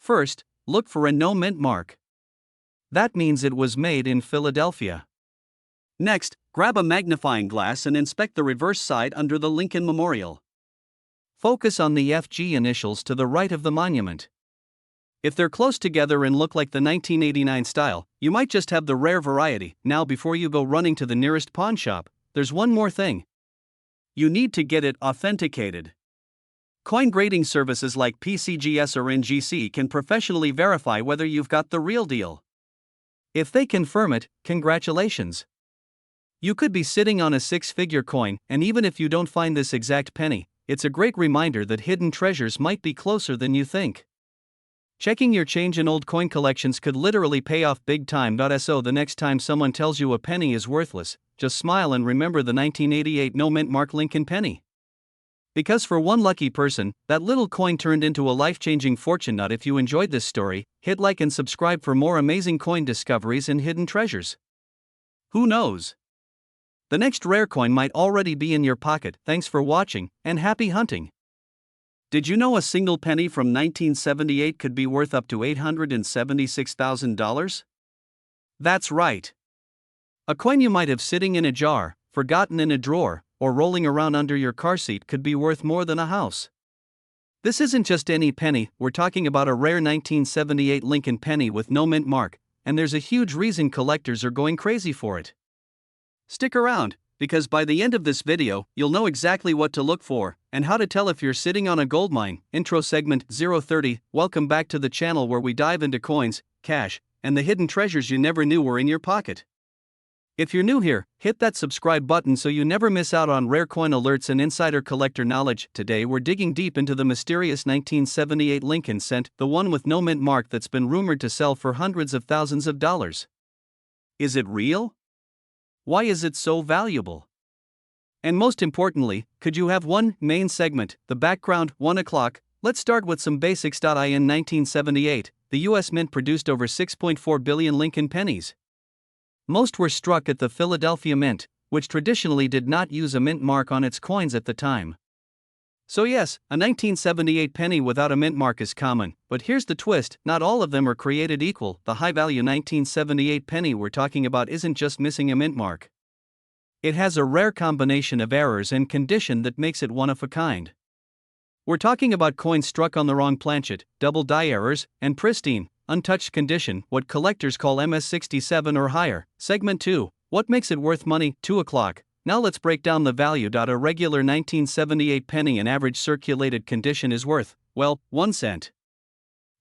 First, look for a no mint mark. That means it was made in Philadelphia. Next, grab a magnifying glass and inspect the reverse side under the Lincoln Memorial. Focus on the FG initials to the right of the monument. If they're close together and look like the 1989 style, you might just have the rare variety. Now, before you go running to the nearest pawn shop, there's one more thing. You need to get it authenticated. Coin grading services like PCGS or NGC can professionally verify whether you've got the real deal. If they confirm it, congratulations. You could be sitting on a six-figure coin, and even if you don't find this exact penny, it's a great reminder that hidden treasures might be closer than you think. Checking your change in old coin collections could literally pay off big time. So the next time someone tells you a penny is worthless, just smile and remember the 1988 no mint mark Lincoln penny. Because for one lucky person, that little coin turned into a life-changing fortune. If you enjoyed this story, hit like and subscribe for more amazing coin discoveries and hidden treasures. Who knows? The next rare coin might already be in your pocket. Thanks for watching, and happy hunting. Did you know a single penny from 1978 could be worth up to $876,000? That's right. A coin you might have sitting in a jar, forgotten in a drawer, or rolling around under your car seat could be worth more than a house. This isn't just any penny, we're talking about a rare 1978 Lincoln penny with no mint mark, and there's a huge reason collectors are going crazy for it. Stick around, because by the end of this video, you'll know exactly what to look for, and how to tell if you're sitting on a goldmine. Intro segment 030. Welcome back to the channel where we dive into coins, cash, and the hidden treasures you never knew were in your pocket. If you're new here, hit that subscribe button so you never miss out on rare coin alerts and insider collector knowledge. Today we're digging deep into the mysterious 1978 Lincoln cent, the one with no mint mark that's been rumored to sell for hundreds of thousands of dollars. Is it real? Why is it so valuable? And most importantly, could you have one main segment, the background, 1 o'clock? Let's start with some basics. In 1978, the US Mint produced over 6.4 billion Lincoln pennies. Most were struck at the Philadelphia Mint, which traditionally did not use a mint mark on its coins at the time. So yes, a 1978 penny without a mint mark is common, but here's the twist, not all of them are created equal. The high-value 1978 penny we're talking about isn't just missing a mint mark. It has a rare combination of errors and condition that makes it one of a kind. We're talking about coins struck on the wrong planchet, double die errors, and pristine, untouched condition, what collectors call MS67 or higher. Segment 2, what makes it worth money? 2 o'clock. Now let's break down the value. A regular 1978 penny in average circulated condition is worth, well, 1 cent.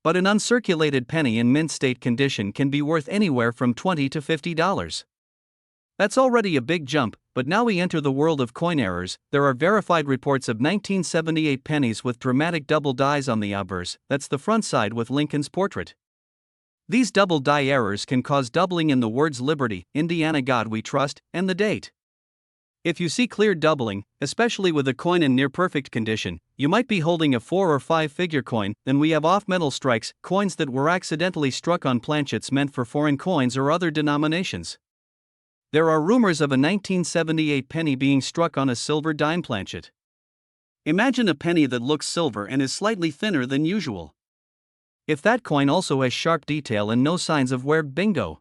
But an uncirculated penny in mint state condition can be worth anywhere from $20 to $50. That's already a big jump, but now we enter the world of coin errors. There are verified reports of 1978 pennies with dramatic double dies on the obverse, that's the front side with Lincoln's portrait. These double die errors can cause doubling in the words Liberty, Indiana God We Trust, and the date. If you see clear doubling, especially with a coin in near-perfect condition, you might be holding a 4 or 5 figure coin. Then we have off-metal strikes, coins that were accidentally struck on planchets meant for foreign coins or other denominations. There are rumors of a 1978 penny being struck on a silver dime planchet. Imagine a penny that looks silver and is slightly thinner than usual. If that coin also has sharp detail and no signs of wear, bingo.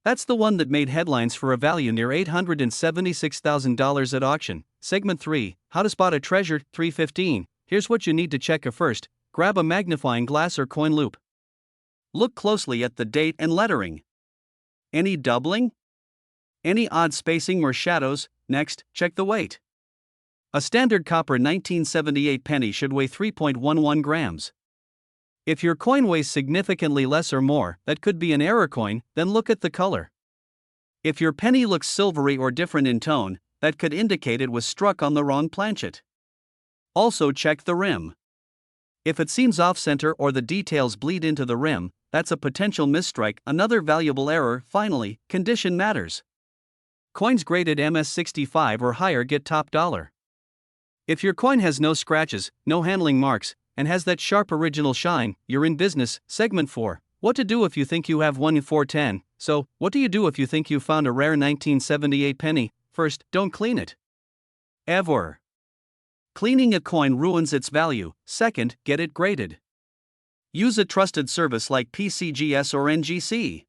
That's the one that made headlines for a value near $876,000 at auction. Segment 3, how to spot a treasure. 3:15. Here's what you need to check first. Grab a magnifying glass or coin loupe. Look closely at the date and lettering. Any doubling? Any odd spacing or shadows? Next, check the weight. A standard copper 1978 penny should weigh 3.11 grams. If your coin weighs significantly less or more, that could be an error coin. Then look at the color. If your penny looks silvery or different in tone, that could indicate it was struck on the wrong planchet. Also check the rim. If it seems off-center or the details bleed into the rim, that's a potential misstrike. Another valuable error. Finally, condition matters. Coins graded MS65 or higher get top dollar. If your coin has no scratches, no handling marks, and has that sharp original shine, you're in business. Segment 4, what to do if you think you have one in 410. So, what do you do if you think you found a rare 1978 penny? First, don't clean it. Ever. Cleaning a coin ruins its value. Second, get it graded. Use a trusted service like PCGS or NGC.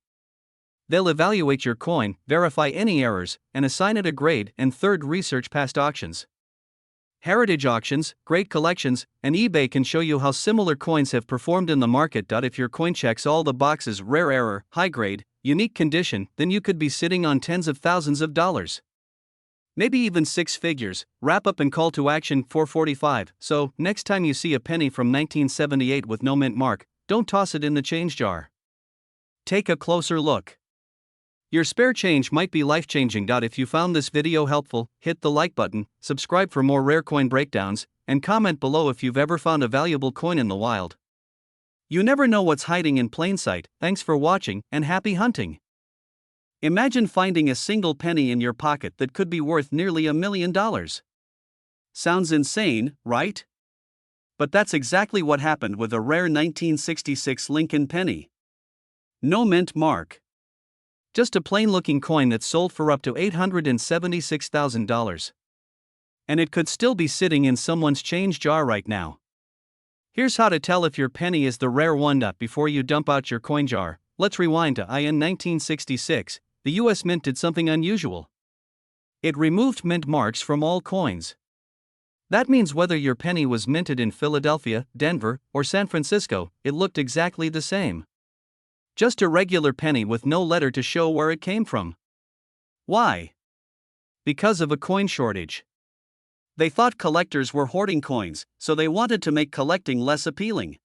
They'll evaluate your coin, verify any errors, and assign it a grade. And third, research past auctions. Heritage auctions, great collections, and eBay can show you how similar coins have performed in the market. If your coin checks all the boxes, rare error, high grade, unique condition, then you could be sitting on tens of thousands of dollars. Maybe even six figures. Wrap up and call to action 445. So, next time you see a penny from 1978 with no mint mark, don't toss it in the change jar. Take a closer look. Your spare change might be life-changing. If you found this video helpful, hit the like button, subscribe for more rare coin breakdowns, and comment below if you've ever found a valuable coin in the wild. You never know what's hiding in plain sight. Thanks for watching, and happy hunting. Imagine finding a single penny in your pocket that could be worth nearly $1 million. Sounds insane, right? But that's exactly what happened with a rare 1966 Lincoln penny. No mint mark. Just a plain-looking coin that sold for up to $876,000. And it could still be sitting in someone's change jar right now. Here's how to tell if your penny is the rare one. Before you dump out your coin jar, let's rewind to in 1966. The US Mint did something unusual. It removed mint marks from all coins. That means whether your penny was minted in Philadelphia, Denver, or San Francisco, it looked exactly the same. Just a regular penny with no letter to show where it came from. Why? Because of a coin shortage. They thought collectors were hoarding coins, so they wanted to make collecting less appealing.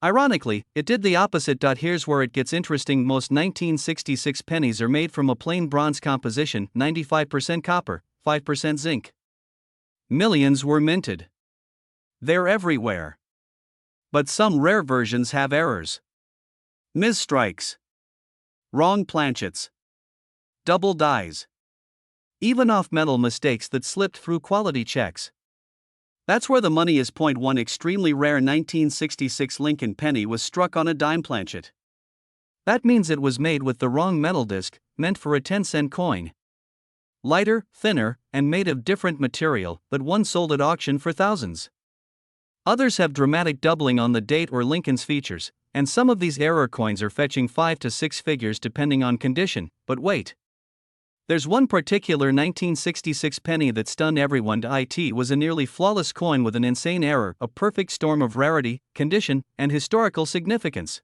Ironically, it did the opposite. Here's where it gets interesting. Most 1966 pennies are made from a plain bronze composition, 95% copper, 5% zinc. Millions were minted. They're everywhere. But some rare versions have errors. Misstrikes. Wrong planchets. Double dies. Even off-metal mistakes that slipped through quality checks. That's where the money is. Point 1. Extremely rare 1966 Lincoln penny was struck on a dime planchet. That means it was made with the wrong metal disc, meant for a 10-cent coin. Lighter, thinner, and made of different material, but one sold at auction for thousands. Others have dramatic doubling on the date or Lincoln's features, and some of these error coins are fetching 5 to 6 figures depending on condition. But wait. There's one particular 1966 penny that stunned everyone. It was a nearly flawless coin with an insane error, a perfect storm of rarity, condition, and historical significance.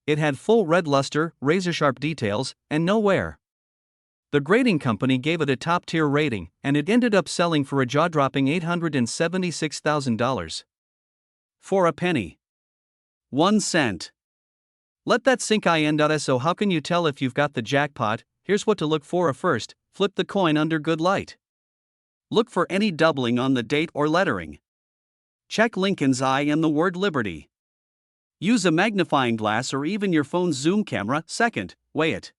It had full red luster, razor-sharp details, and no wear. The grading company gave it a top-tier rating, and it ended up selling for a jaw-dropping $876,000. For a penny. 1 cent. Let that sink in. So how can you tell if you've got the jackpot? Here's what to look for. First, flip the coin under good light. Look for any doubling on the date or lettering. Check Lincoln's eye and the word Liberty. Use a magnifying glass or even your phone's zoom camera. Second, weigh it.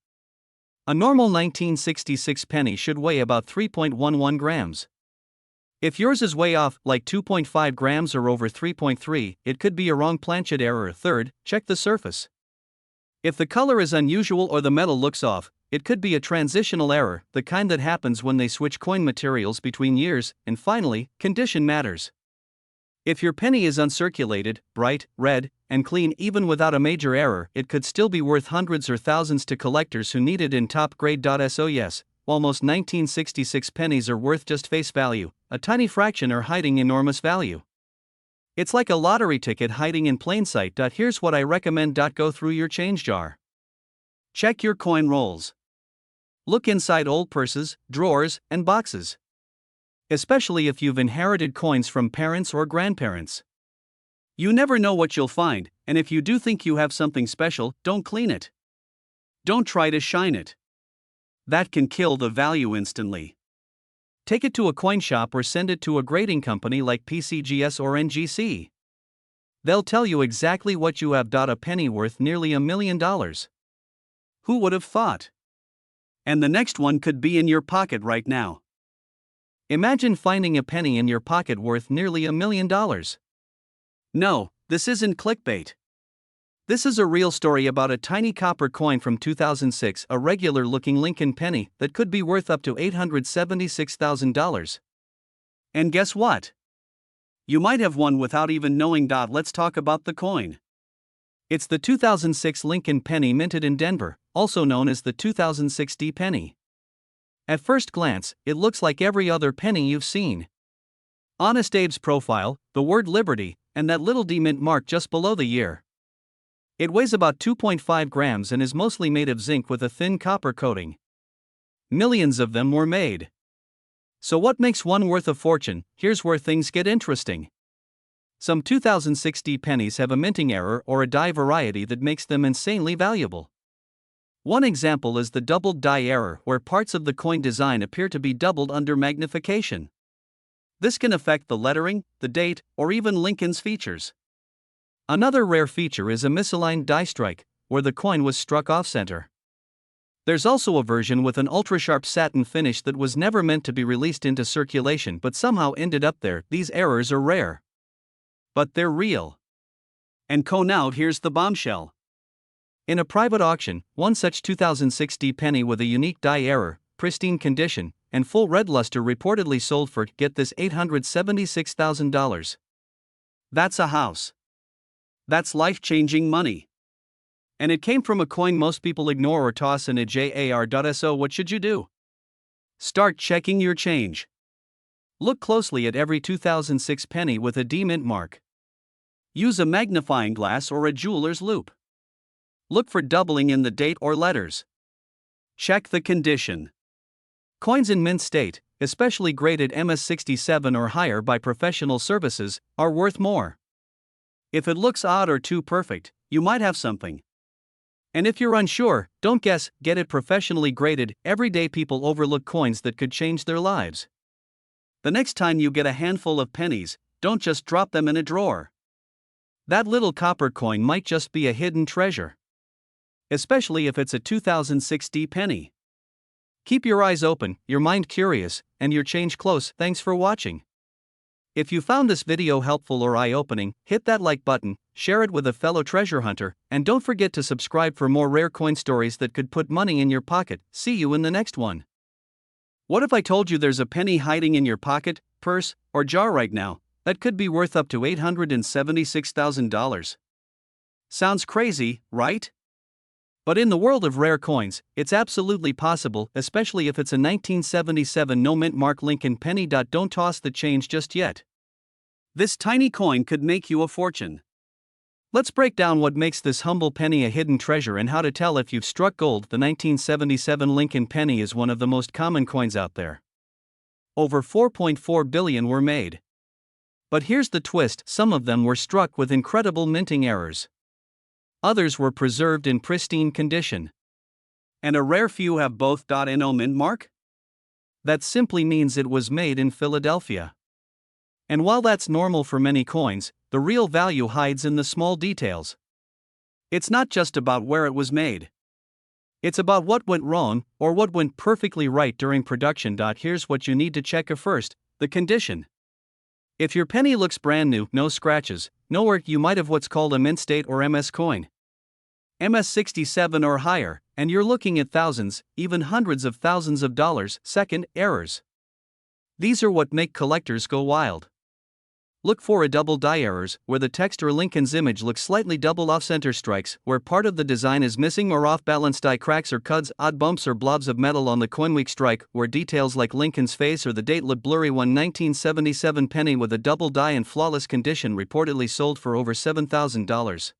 A normal 1966 penny should weigh about 3.11 grams. If yours is way off, like 2.5 grams or over 3.3, it could be a wrong planchet error. Third, check the surface. If the color is unusual or the metal looks off, it could be a transitional error, the kind that happens when they switch coin materials between years. And finally, condition matters. If your penny is uncirculated, bright, red, and clean even without a major error, it could still be worth hundreds or thousands to collectors who need it in top grade. So yes, while most 1966 pennies are worth just face value, a tiny fraction are hiding enormous value. It's like a lottery ticket hiding in plain sight. Here's what I recommend. Go through your change jar. Check your coin rolls. Look inside old purses, drawers, and boxes. Especially if you've inherited coins from parents or grandparents. You never know what you'll find, and if you do think you have something special, don't clean it. Don't try to shine it. That can kill the value instantly. Take it to a coin shop or send it to a grading company like PCGS or NGC. They'll tell you exactly what you have. A penny worth nearly $1 million. Who would have thought? And the next one could be in your pocket right now. Imagine finding a penny in your pocket worth nearly $1 million. No, this isn't clickbait. This is a real story about a tiny copper coin from 2006, a regular-looking Lincoln penny that could be worth up to $876,000. And guess what? You might have one without even knowing. Let's talk about the coin. It's the 2006 Lincoln penny minted in Denver, also known as the 2006 penny. At first glance, it looks like every other penny you've seen. Honest Abe's profile, the word Liberty, and that little D mint mark just below the year. It weighs about 2.5 grams and is mostly made of zinc with a thin copper coating. Millions of them were made. So what makes one worth a fortune? Here's where things get interesting. Some 2006 pennies have a minting error or a die variety that makes them insanely valuable. One example is the doubled die error, where parts of the coin design appear to be doubled under magnification. This can affect the lettering, the date, or even Lincoln's features. Another rare feature is a misaligned die strike, where the coin was struck off-center. There's also a version with an ultra-sharp satin finish that was never meant to be released into circulation but somehow ended up there. These errors are rare, but they're real. And now here's the bombshell. In a private auction, one such 2006 penny with a unique die error, pristine condition, and full red luster reportedly sold for, get this, $876,000. That's a house. That's life-changing money. And it came from a coin most people ignore or toss in a jar. So what should you do? Start checking your change. Look closely at every 2006 penny with a D mint mark. Use a magnifying glass or a jeweler's loupe. Look for doubling in the date or letters. Check the condition. Coins in mint state, especially graded MS67 or higher by professional services, are worth more. If it looks odd or too perfect, you might have something. And if you're unsure, don't guess, get it professionally graded. Everyday people overlook coins that could change their lives. The next time you get a handful of pennies, don't just drop them in a drawer. That little copper coin might just be a hidden treasure. Especially if it's a 2006 penny. Keep your eyes open, your mind curious, and your change close. Thanks for watching. If you found this video helpful or eye-opening, hit that like button, share it with a fellow treasure hunter, and don't forget to subscribe for more rare coin stories that could put money in your pocket. See you in the next one. What if I told you there's a penny hiding in your pocket, purse, or jar right now that could be worth up to $876,000? Sounds crazy, right? But in the world of rare coins, it's absolutely possible, especially if it's a 1977 no mint mark Lincoln penny. Don't toss the change just yet. This tiny coin could make you a fortune. Let's break down what makes this humble penny a hidden treasure and how to tell if you've struck gold. The 1977 Lincoln penny is one of the most common coins out there. Over 4.4 billion were made. But here's the twist: some of them were struck with incredible minting errors. Others were preserved in pristine condition. And a rare few have both. No mint mark? That simply means it was made in Philadelphia. And while that's normal for many coins, the real value hides in the small details. It's not just about where it was made. It's about what went wrong, or what went perfectly right during production. Here's what you need to check first: the condition. If your penny looks brand new, no scratches, no work, you might have what's called a mint state or MS coin. MS67 or higher, and you're looking at thousands, even hundreds of thousands of dollars. Second, errors. These are what make collectors go wild. Look for a double die errors, where the text or Lincoln's image looks slightly double off-center, strikes, where part of the design is missing or off-balance, die cracks or cuts, odd bumps or blobs of metal on the coin, weak strike, where details like Lincoln's face or the date look blurry. One 1977 penny with a double die in flawless condition reportedly sold for over $7,000.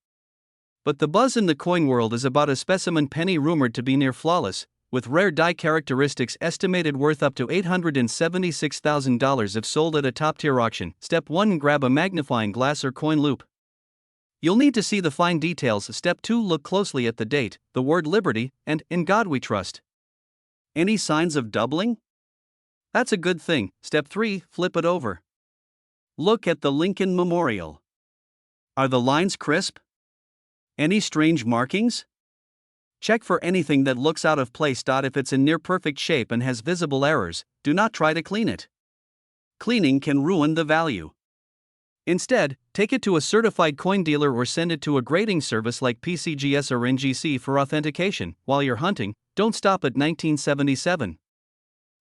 But the buzz in the coin world is about a specimen penny rumored to be near flawless, with rare die characteristics, estimated worth up to $876,000 if sold at a top-tier auction. Step 1: grab a magnifying glass or coin loupe. You'll need to see the fine details. Step 2: look closely at the date, the word Liberty, and "In God We Trust." Any signs of doubling? That's a good thing. Step 3: flip it over. Look at the Lincoln Memorial. Are the lines crisp? Any strange markings? Check for anything that looks out of place. If it's in near perfect shape and has visible errors, do not try to clean it. Cleaning can ruin the value. Instead, take it to a certified coin dealer or send it to a grading service like PCGS or NGC for authentication. While you're hunting, don't stop at 1977.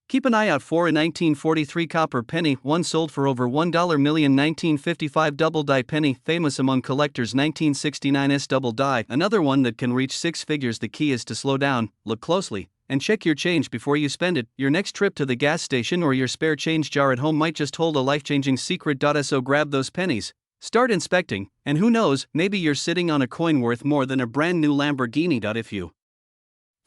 Keep an eye out for a 1943 copper penny, one sold for over $1 million. 1955 double die penny, famous among collectors. 1969's double die, another one that can reach six figures. The key is to slow down, look closely, and check your change before you spend it. Your next trip to the gas station or your spare change jar at home might just hold a life-changing secret. So grab those pennies, start inspecting, and who knows, maybe you're sitting on a coin worth more than a brand new Lamborghini. If you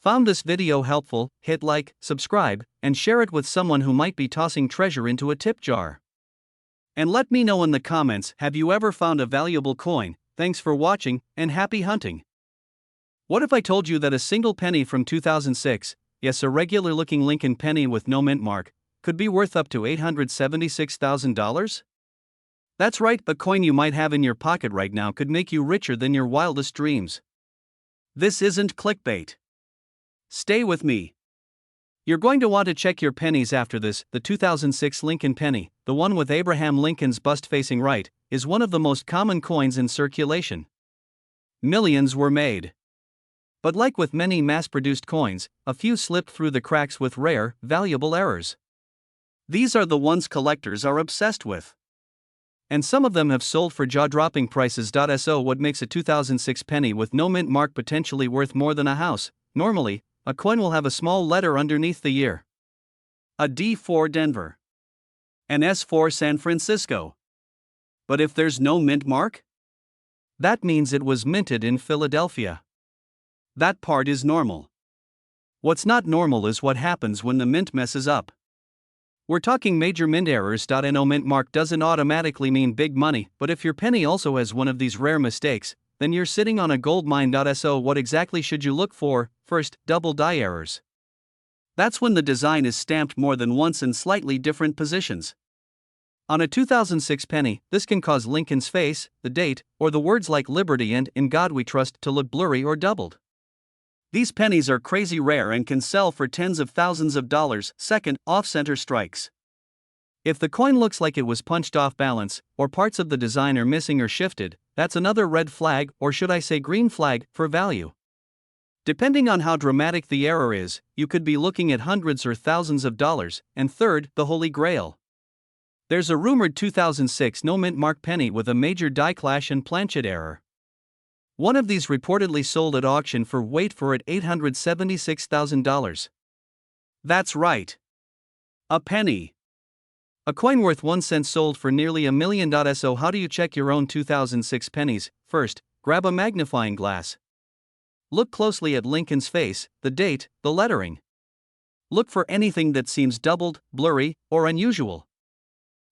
found this video helpful, hit like, subscribe, and share it with someone who might be tossing treasure into a tip jar. And let me know in the comments, have you ever found a valuable coin? Thanks for watching, and happy hunting. What if I told you that a single penny from 2006, yes, a regular looking Lincoln penny with no mint mark, could be worth up to $876,000? That's right, a coin you might have in your pocket right now could make you richer than your wildest dreams. This isn't clickbait. Stay with me. You're going to want to check your pennies after this. The 2006 Lincoln penny, the one with Abraham Lincoln's bust facing right, is one of the most common coins in circulation. Millions were made. But like with many mass-produced coins, a few slipped through the cracks with rare, valuable errors. These are the ones collectors are obsessed with. And some of them have sold for jaw-dropping prices. So what makes a 2006 penny with no mint mark potentially worth more than a house? Normally, a coin will have a small letter underneath the year. A D for Denver. An S for San Francisco. But if there's no mint mark, that means it was minted in Philadelphia. That part is normal. What's not normal is what happens when the mint messes up. We're talking major mint errors. No mint mark doesn't automatically mean big money, but if your penny also has one of these rare mistakes, then you're sitting on a gold mine. So what exactly should you look for? First, double die errors. That's when the design is stamped more than once in slightly different positions. On a 2006 penny, this can cause Lincoln's face, the date, or the words like Liberty and In God We Trust to look blurry or doubled. These pennies are crazy rare and can sell for tens of thousands of dollars. Second, off-center strikes. If the coin looks like it was punched off balance, or parts of the design are missing or shifted, that's another red flag, or should I say green flag, for value. Depending on how dramatic the error is, you could be looking at hundreds or thousands of dollars. And third, the Holy Grail. There's a rumored 2006 no mint mark penny with a major die clash and planchet error. One of these reportedly sold at auction for, wait for it, $876,000. That's right. A penny. A coin worth 1 cent sold for nearly $1 million. So how do you check your own 2006 pennies? First, grab a magnifying glass. Look closely at Lincoln's face, the date, the lettering. Look for anything that seems doubled, blurry, or unusual.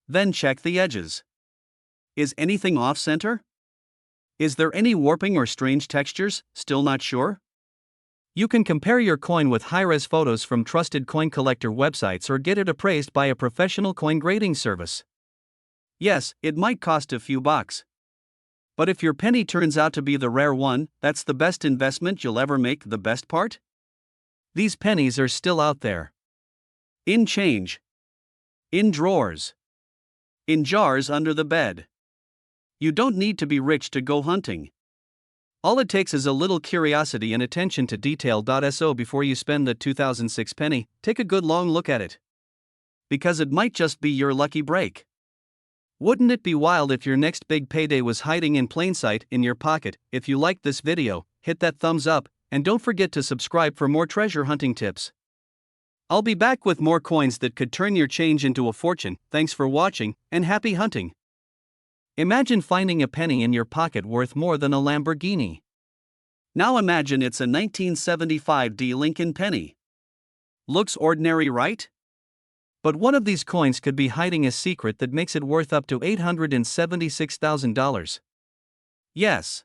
Then check the edges. Is anything off-center? Is there any warping or strange textures? Still not sure? You can compare your coin with high-res photos from trusted coin collector websites or get it appraised by a professional coin grading service. Yes, it might cost a few bucks. But if your penny turns out to be the rare one, that's the best investment you'll ever make. The best part? These pennies are still out there. In change. In drawers. In jars under the bed. You don't need to be rich to go hunting. All it takes is a little curiosity and attention to detail. So before you spend the 2006 penny, take a good long look at it. Because it might just be your lucky break. Wouldn't it be wild if your next big payday was hiding in plain sight in your pocket? If you liked this video, hit that thumbs up, and don't forget to subscribe for more treasure hunting tips. I'll be back with more coins that could turn your change into a fortune. Thanks for watching, and happy hunting. Imagine finding a penny in your pocket worth more than a Lamborghini. Now imagine it's a 1975 D Lincoln penny. Looks ordinary, right? But one of these coins could be hiding a secret that makes it worth up to $876,000. Yes.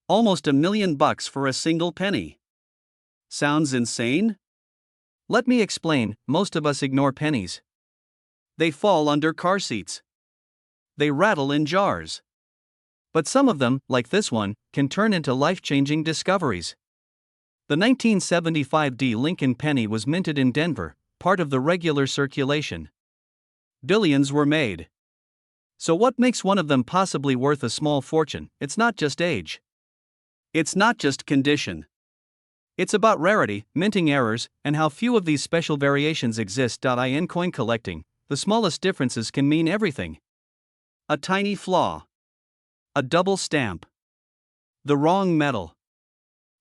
Almost $1 million for a single penny. Sounds insane? Let me explain. Most of us ignore pennies. They fall under car seats. They rattle in jars. But some of them, like this one, can turn into life-changing discoveries. The 1975 D Lincoln penny was minted in Denver, part of the regular circulation. Billions were made. So what makes one of them possibly worth a small fortune? It's not just age. It's not just condition. It's about rarity, minting errors, and how few of these special variations exist. In coin collecting, the smallest differences can mean everything. A tiny flaw, a double stamp, the wrong metal.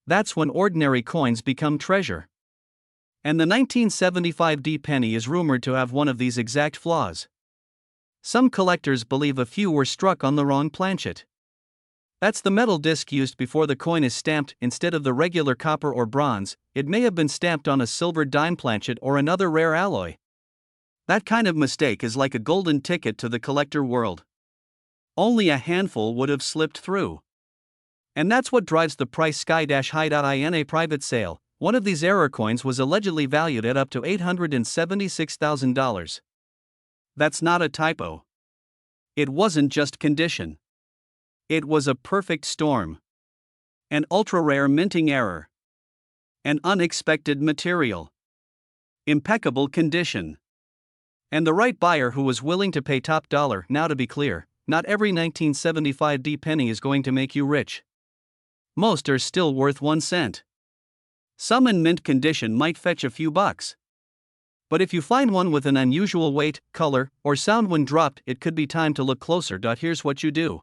That's when ordinary coins become treasure. And the 1975 D penny is rumored to have one of these exact flaws. Some collectors believe a few were struck on the wrong planchet. That's the metal disc used before the coin is stamped. Instead of the regular copper or bronze, it may have been stamped on a silver dime planchet or another rare alloy. That kind of mistake is like a golden ticket to the collector world. Only a handful would have slipped through. And that's what drives the price sky-high. In a private sale, one of these error coins was allegedly valued at up to $876,000. That's not a typo. It wasn't just condition. It was a perfect storm. An ultra-rare minting error. An unexpected material. Impeccable condition. And the right buyer who was willing to pay top dollar. Now, to be clear, not every 1975 D penny is going to make you rich. Most are still worth 1 cent. Some in mint condition might fetch a few bucks. But if you find one with an unusual weight, color, or sound when dropped, it could be time to look closer. Here's what you do.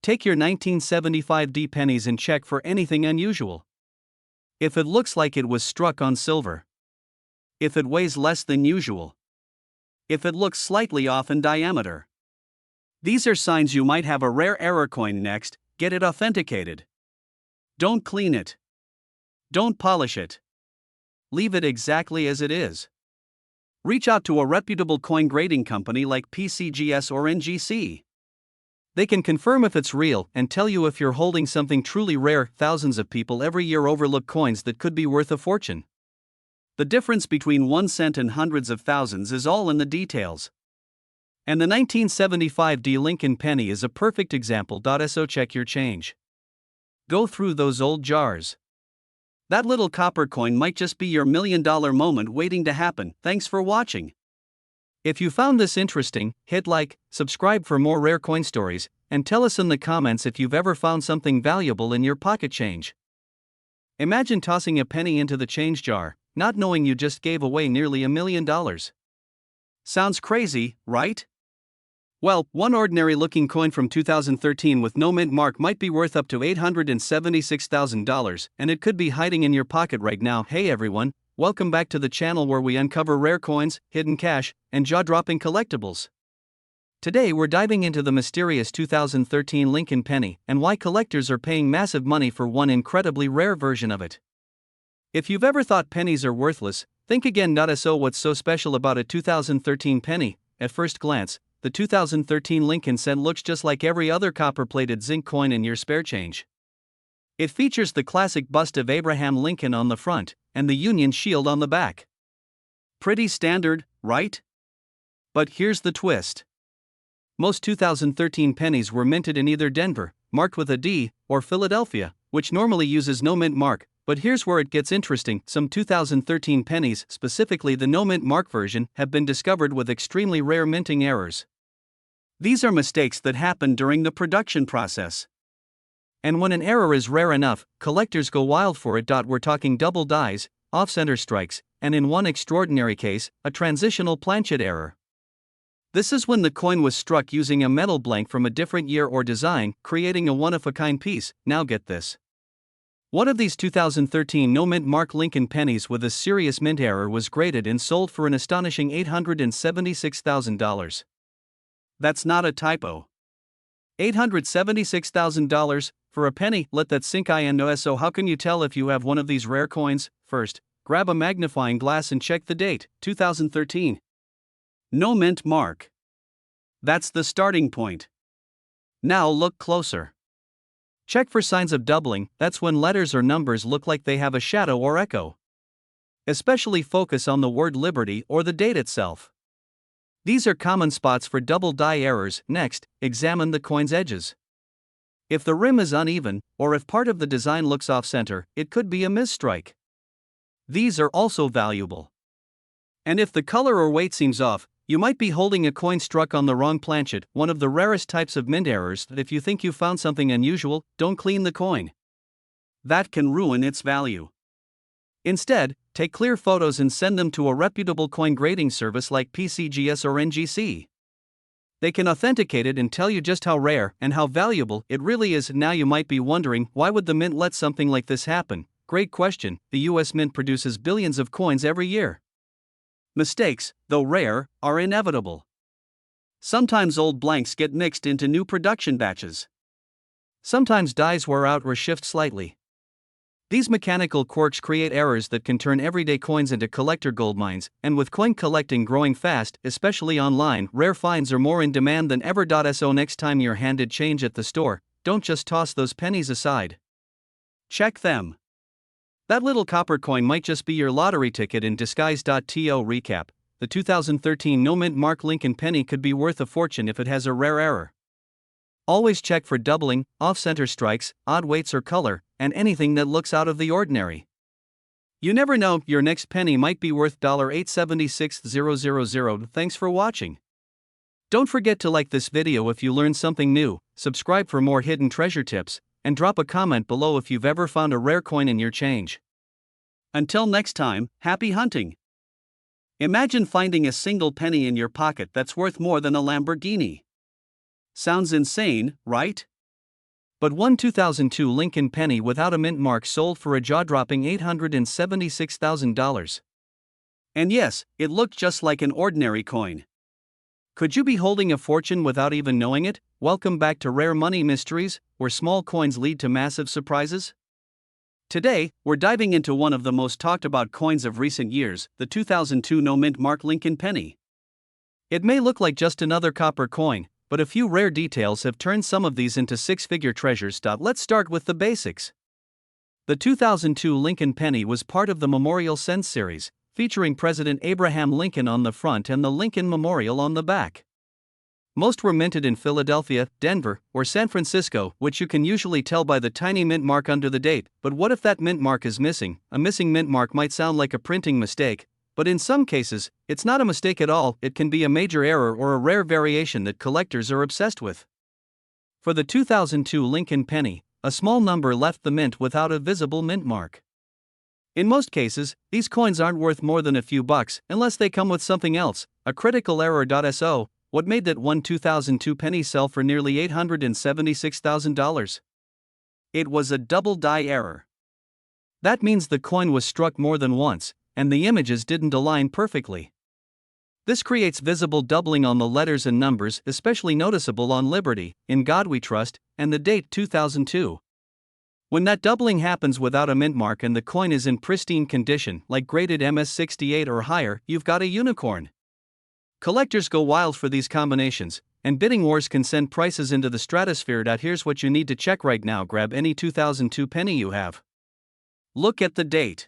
Take your 1975 D pennies and check for anything unusual. If it looks like it was struck on silver. If it weighs less than usual. If it looks slightly off in diameter. These are signs you might have a rare error coin. Next, get it authenticated. Don't clean it. Don't polish it. Leave it exactly as it is. Reach out to a reputable coin grading company like PCGS or NGC. They can confirm if it's real and tell you if you're holding something truly rare. Thousands of people every year overlook coins that could be worth a fortune. The difference between 1 cent and hundreds of thousands is all in the details. And the 1975 D Lincoln penny is a perfect example. So check your change. Go through those old jars. That little copper coin might just be your $1 million moment waiting to happen. Thanks for watching. If you found this interesting, hit like, subscribe for more rare coin stories, and tell us in the comments if you've ever found something valuable in your pocket change. Imagine tossing a penny into the change jar, not knowing you just gave away nearly $1 million. Sounds crazy, right? Well, one ordinary looking coin from 2013 with no mint mark might be worth up to $876,000, and it could be hiding in your pocket right now. Hey everyone, welcome back to the channel where we uncover rare coins, hidden cash, and jaw-dropping collectibles. Today we're diving into the mysterious 2013 Lincoln penny and why collectors are paying massive money for one incredibly rare version of it. If you've ever thought pennies are worthless, think again. So what's so special about a 2013 penny? At first glance, the 2013 Lincoln cent looks just like every other copper-plated zinc coin in your spare change. It features the classic bust of Abraham Lincoln on the front and the Union shield on the back. Pretty standard, right? But here's the twist. Most 2013 pennies were minted in either Denver, marked with a D, or Philadelphia, which normally uses no mint mark. But here's where it gets interesting. Some 2013 pennies, specifically the no mint mark version, have been discovered with extremely rare minting errors. These are mistakes that happen during the production process. And when an error is rare enough, collectors go wild for it. We're talking double dies, off-center strikes, and in one extraordinary case, a transitional planchet error. This is when the coin was struck using a metal blank from a different year or design, creating a one-of-a-kind piece. Now get this. One of these 2013 no mint mark Lincoln pennies with a serious mint error was graded and sold for an astonishing $876,000. That's not a typo. $876,000 for a penny. Let that sink in. So how can you tell if you have one of these rare coins? First, grab a magnifying glass and check the date, 2013. No mint mark. That's the starting point. Now look closer. Check for signs of doubling. That's when letters or numbers look like they have a shadow or echo. Especially focus on the word Liberty or the date itself. These are common spots for double die errors. Next, examine the coin's edges. If the rim is uneven, or if part of the design looks off-center, it could be a misstrike. These are also valuable. And if the color or weight seems off, you might be holding a coin struck on the wrong planchet, one of the rarest types of mint errors. If you think you found something unusual, don't clean the coin. That can ruin its value. Instead, take clear photos and send them to a reputable coin grading service like PCGS or NGC. They can authenticate it and tell you just how rare and how valuable it really is. Now you might be wondering, why would the mint let something like this happen? Great question. The US Mint produces billions of coins every year. Mistakes, though rare, are inevitable. Sometimes old blanks get mixed into new production batches. Sometimes dies wear out or shift slightly. These mechanical quirks create errors that can turn everyday coins into collector goldmines, and with coin collecting growing fast, especially online, rare finds are more in demand than ever. So next time you're handed change at the store, don't just toss those pennies aside. Check them. That little copper coin might just be your lottery ticket in disguise. To recap, the 2013 no mint mark Lincoln penny could be worth a fortune if it has a rare error. Always check for doubling, off-center strikes, odd weights or color, and anything that looks out of the ordinary. You never know, your next penny might be worth $876,000. Thanks for watching. Don't forget to like this video if you learned something new, subscribe for more hidden treasure tips, and drop a comment below if you've ever found a rare coin in your change. Until next time, happy hunting! Imagine finding a single penny in your pocket that's worth more than a Lamborghini. Sounds insane, right? But one 2002 Lincoln penny without a mint mark sold for a jaw-dropping $876,000. And yes, it looked just like an ordinary coin. Could you be holding a fortune without even knowing it? Welcome back to Rare Money Mysteries, where small coins lead to massive surprises. Today, we're diving into one of the most talked about coins of recent years, the 2002 no mint mark Lincoln penny. It may look like just another copper coin, but a few rare details have turned some of these into six-figure treasures. Let's start with the basics. The 2002 Lincoln penny was part of the Memorial Cents series, featuring President Abraham Lincoln on the front and the Lincoln Memorial on the back. Most were minted in Philadelphia, Denver, or San Francisco, which you can usually tell by the tiny mint mark under the date. But what if that mint mark is missing? A missing mint mark might sound like a printing mistake, but in some cases, it's not a mistake at all. It can be a major error or a rare variation that collectors are obsessed with. For the 2002 Lincoln penny, a small number left the mint without a visible mint mark. In most cases, these coins aren't worth more than a few bucks unless they come with something else, a critical error. So, what made that one 2002 penny sell for nearly $876,000? It was a double die error. That means the coin was struck more than once, and the images didn't align perfectly. This creates visible doubling on the letters and numbers, especially noticeable on Liberty, In God We Trust, and the date 2002. When that doubling happens without a mint mark and the coin is in pristine condition, like graded MS68 or higher, you've got a unicorn. Collectors go wild for these combinations, and bidding wars can send prices into the stratosphere. Here's what you need to check right now. Grab any 2002 penny you have. Look at the date.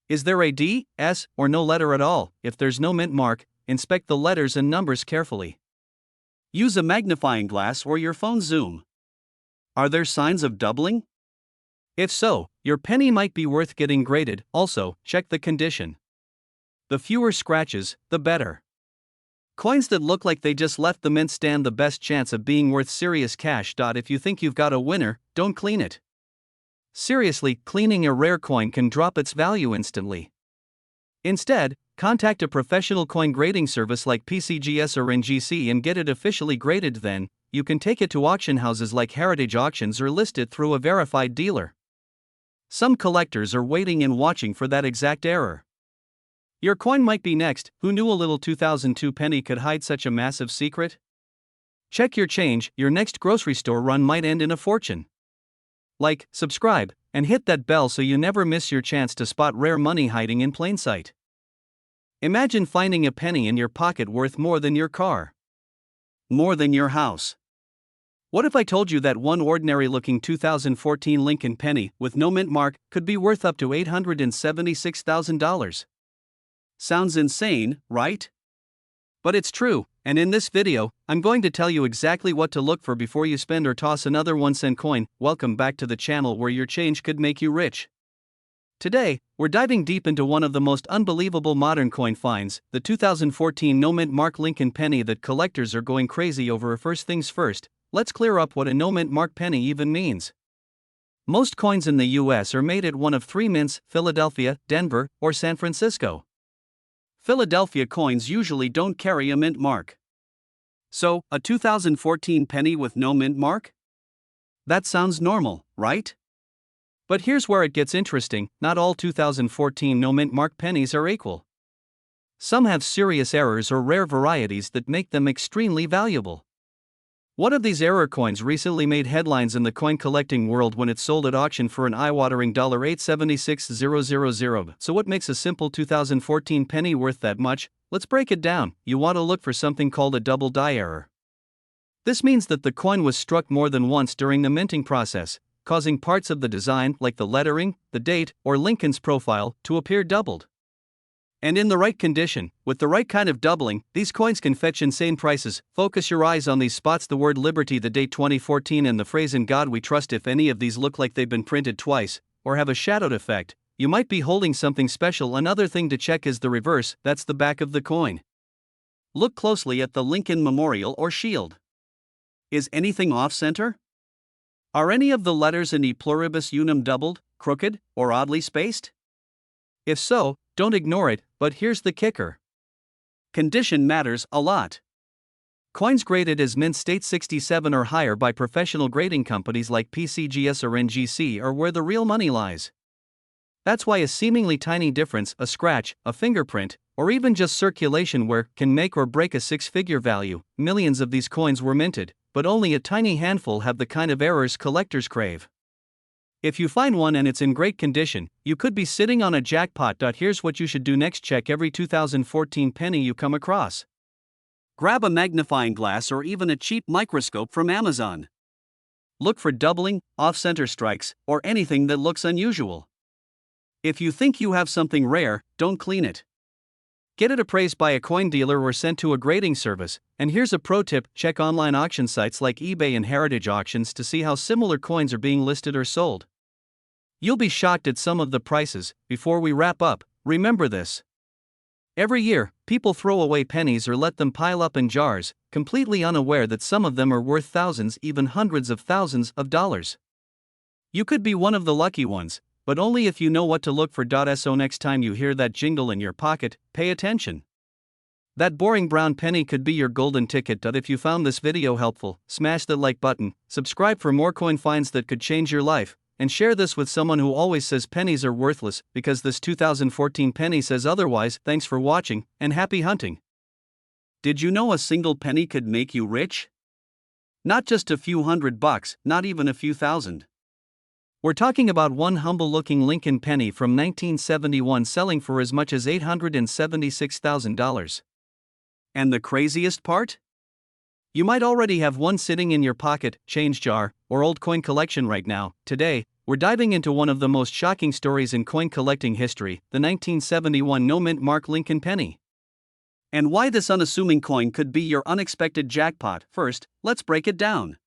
Is there a D, S, or no letter at all? If there's no mint mark, inspect the letters and numbers carefully. Use a magnifying glass or your phone zoom. Are there signs of doubling? If so, your penny might be worth getting graded. Also, check the condition. The fewer scratches, the better. Coins that look like they just left the mint stand the best chance of being worth serious cash. If you think you've got a winner, don't clean it. Seriously, cleaning a rare coin can drop its value instantly. Instead, contact a professional coin grading service like PCGS or NGC and get it officially graded. Then, you can take it to auction houses like Heritage Auctions or list it through a verified dealer. Some collectors are waiting and watching for that exact error. Your coin might be next. Who knew a little 2002 penny could hide such a massive secret? Check your change. Your next grocery store run might end in a fortune. Like, subscribe, and hit that bell so you never miss your chance to spot rare money hiding in plain sight. Imagine finding a penny in your pocket worth more than your car. More than your house. What if I told you that one ordinary-looking 2014 Lincoln penny with no mint mark could be worth up to $876,000? Sounds insane, right? But it's true, and in this video, I'm going to tell you exactly what to look for before you spend or toss another 1-cent coin. Welcome back to the channel where your change could make you rich. Today, we're diving deep into one of the most unbelievable modern coin finds, the 2014 no mint mark Lincoln penny that collectors are going crazy over. First things first, let's clear up what a no mint mark penny even means. Most coins in the US are made at one of three mints: Philadelphia, Denver, or San Francisco. Philadelphia coins usually don't carry a mint mark. So, a 2014 penny with no mint mark? That sounds normal, right? But here's where it gets interesting: not all 2014 no mint mark pennies are equal. Some have serious errors or rare varieties that make them extremely valuable. One of these error coins recently made headlines in the coin collecting world when it sold at auction for an eye-watering $876,000. So what makes a simple 2014 penny worth that much? Let's break it down. You want to look for something called a double die error. This means that the coin was struck more than once during the minting process, causing parts of the design, like the lettering, the date, or Lincoln's profile, to appear doubled. And in the right condition, with the right kind of doubling, these coins can fetch insane prices. Focus your eyes on these spots: the word liberty, the date 2014, and the phrase "In God We Trust." If any of these look like they've been printed twice, or have a shadowed effect, you might be holding something special. Another thing to check is the reverse, that's the back of the coin. Look closely at the Lincoln Memorial or shield. Is anything off-center? Are any of the letters in E pluribus unum doubled, crooked, or oddly spaced? If so, don't ignore it, but here's the kicker. Condition matters a lot. Coins graded as mint state 67 or higher by professional grading companies like PCGS or NGC are where the real money lies. That's why a seemingly tiny difference, a scratch, a fingerprint, or even just circulation wear, can make or break a six-figure value. Millions of these coins were minted, but only a tiny handful have the kind of errors collectors crave. If you find one and it's in great condition, you could be sitting on a jackpot. Here's what you should do next: check every 2014 penny you come across. Grab a magnifying glass or even a cheap microscope from Amazon. Look for doubling, off-center strikes, or anything that looks unusual. If you think you have something rare, don't clean it. Get it appraised by a coin dealer or sent to a grading service. And here's a pro tip: check online auction sites like eBay and Heritage Auctions to see how similar coins are being listed or sold. You'll be shocked at some of the prices. Before we wrap up, remember this. Every year, people throw away pennies or let them pile up in jars, completely unaware that some of them are worth thousands, even hundreds of thousands of dollars. You could be one of the lucky ones, but only if you know what to look for. So next time you hear that jingle in your pocket, pay attention. That boring brown penny could be your golden ticket. If you found this video helpful, smash the like button, subscribe for more coin finds that could change your life, and share this with someone who always says pennies are worthless, because this 2014 penny says otherwise. Thanks for watching, and happy hunting. Did you know a single penny could make you rich? Not just a few $100, not even a few thousand. We're talking about one humble-looking Lincoln penny from 1971 selling for as much as $876,000. And the craziest part? You might already have one sitting in your pocket, change jar, or old coin collection right now. Today, we're diving into one of the most shocking stories in coin collecting history, the 1971 no mint mark Lincoln penny. And why this unassuming coin could be your unexpected jackpot. First, let's break it down.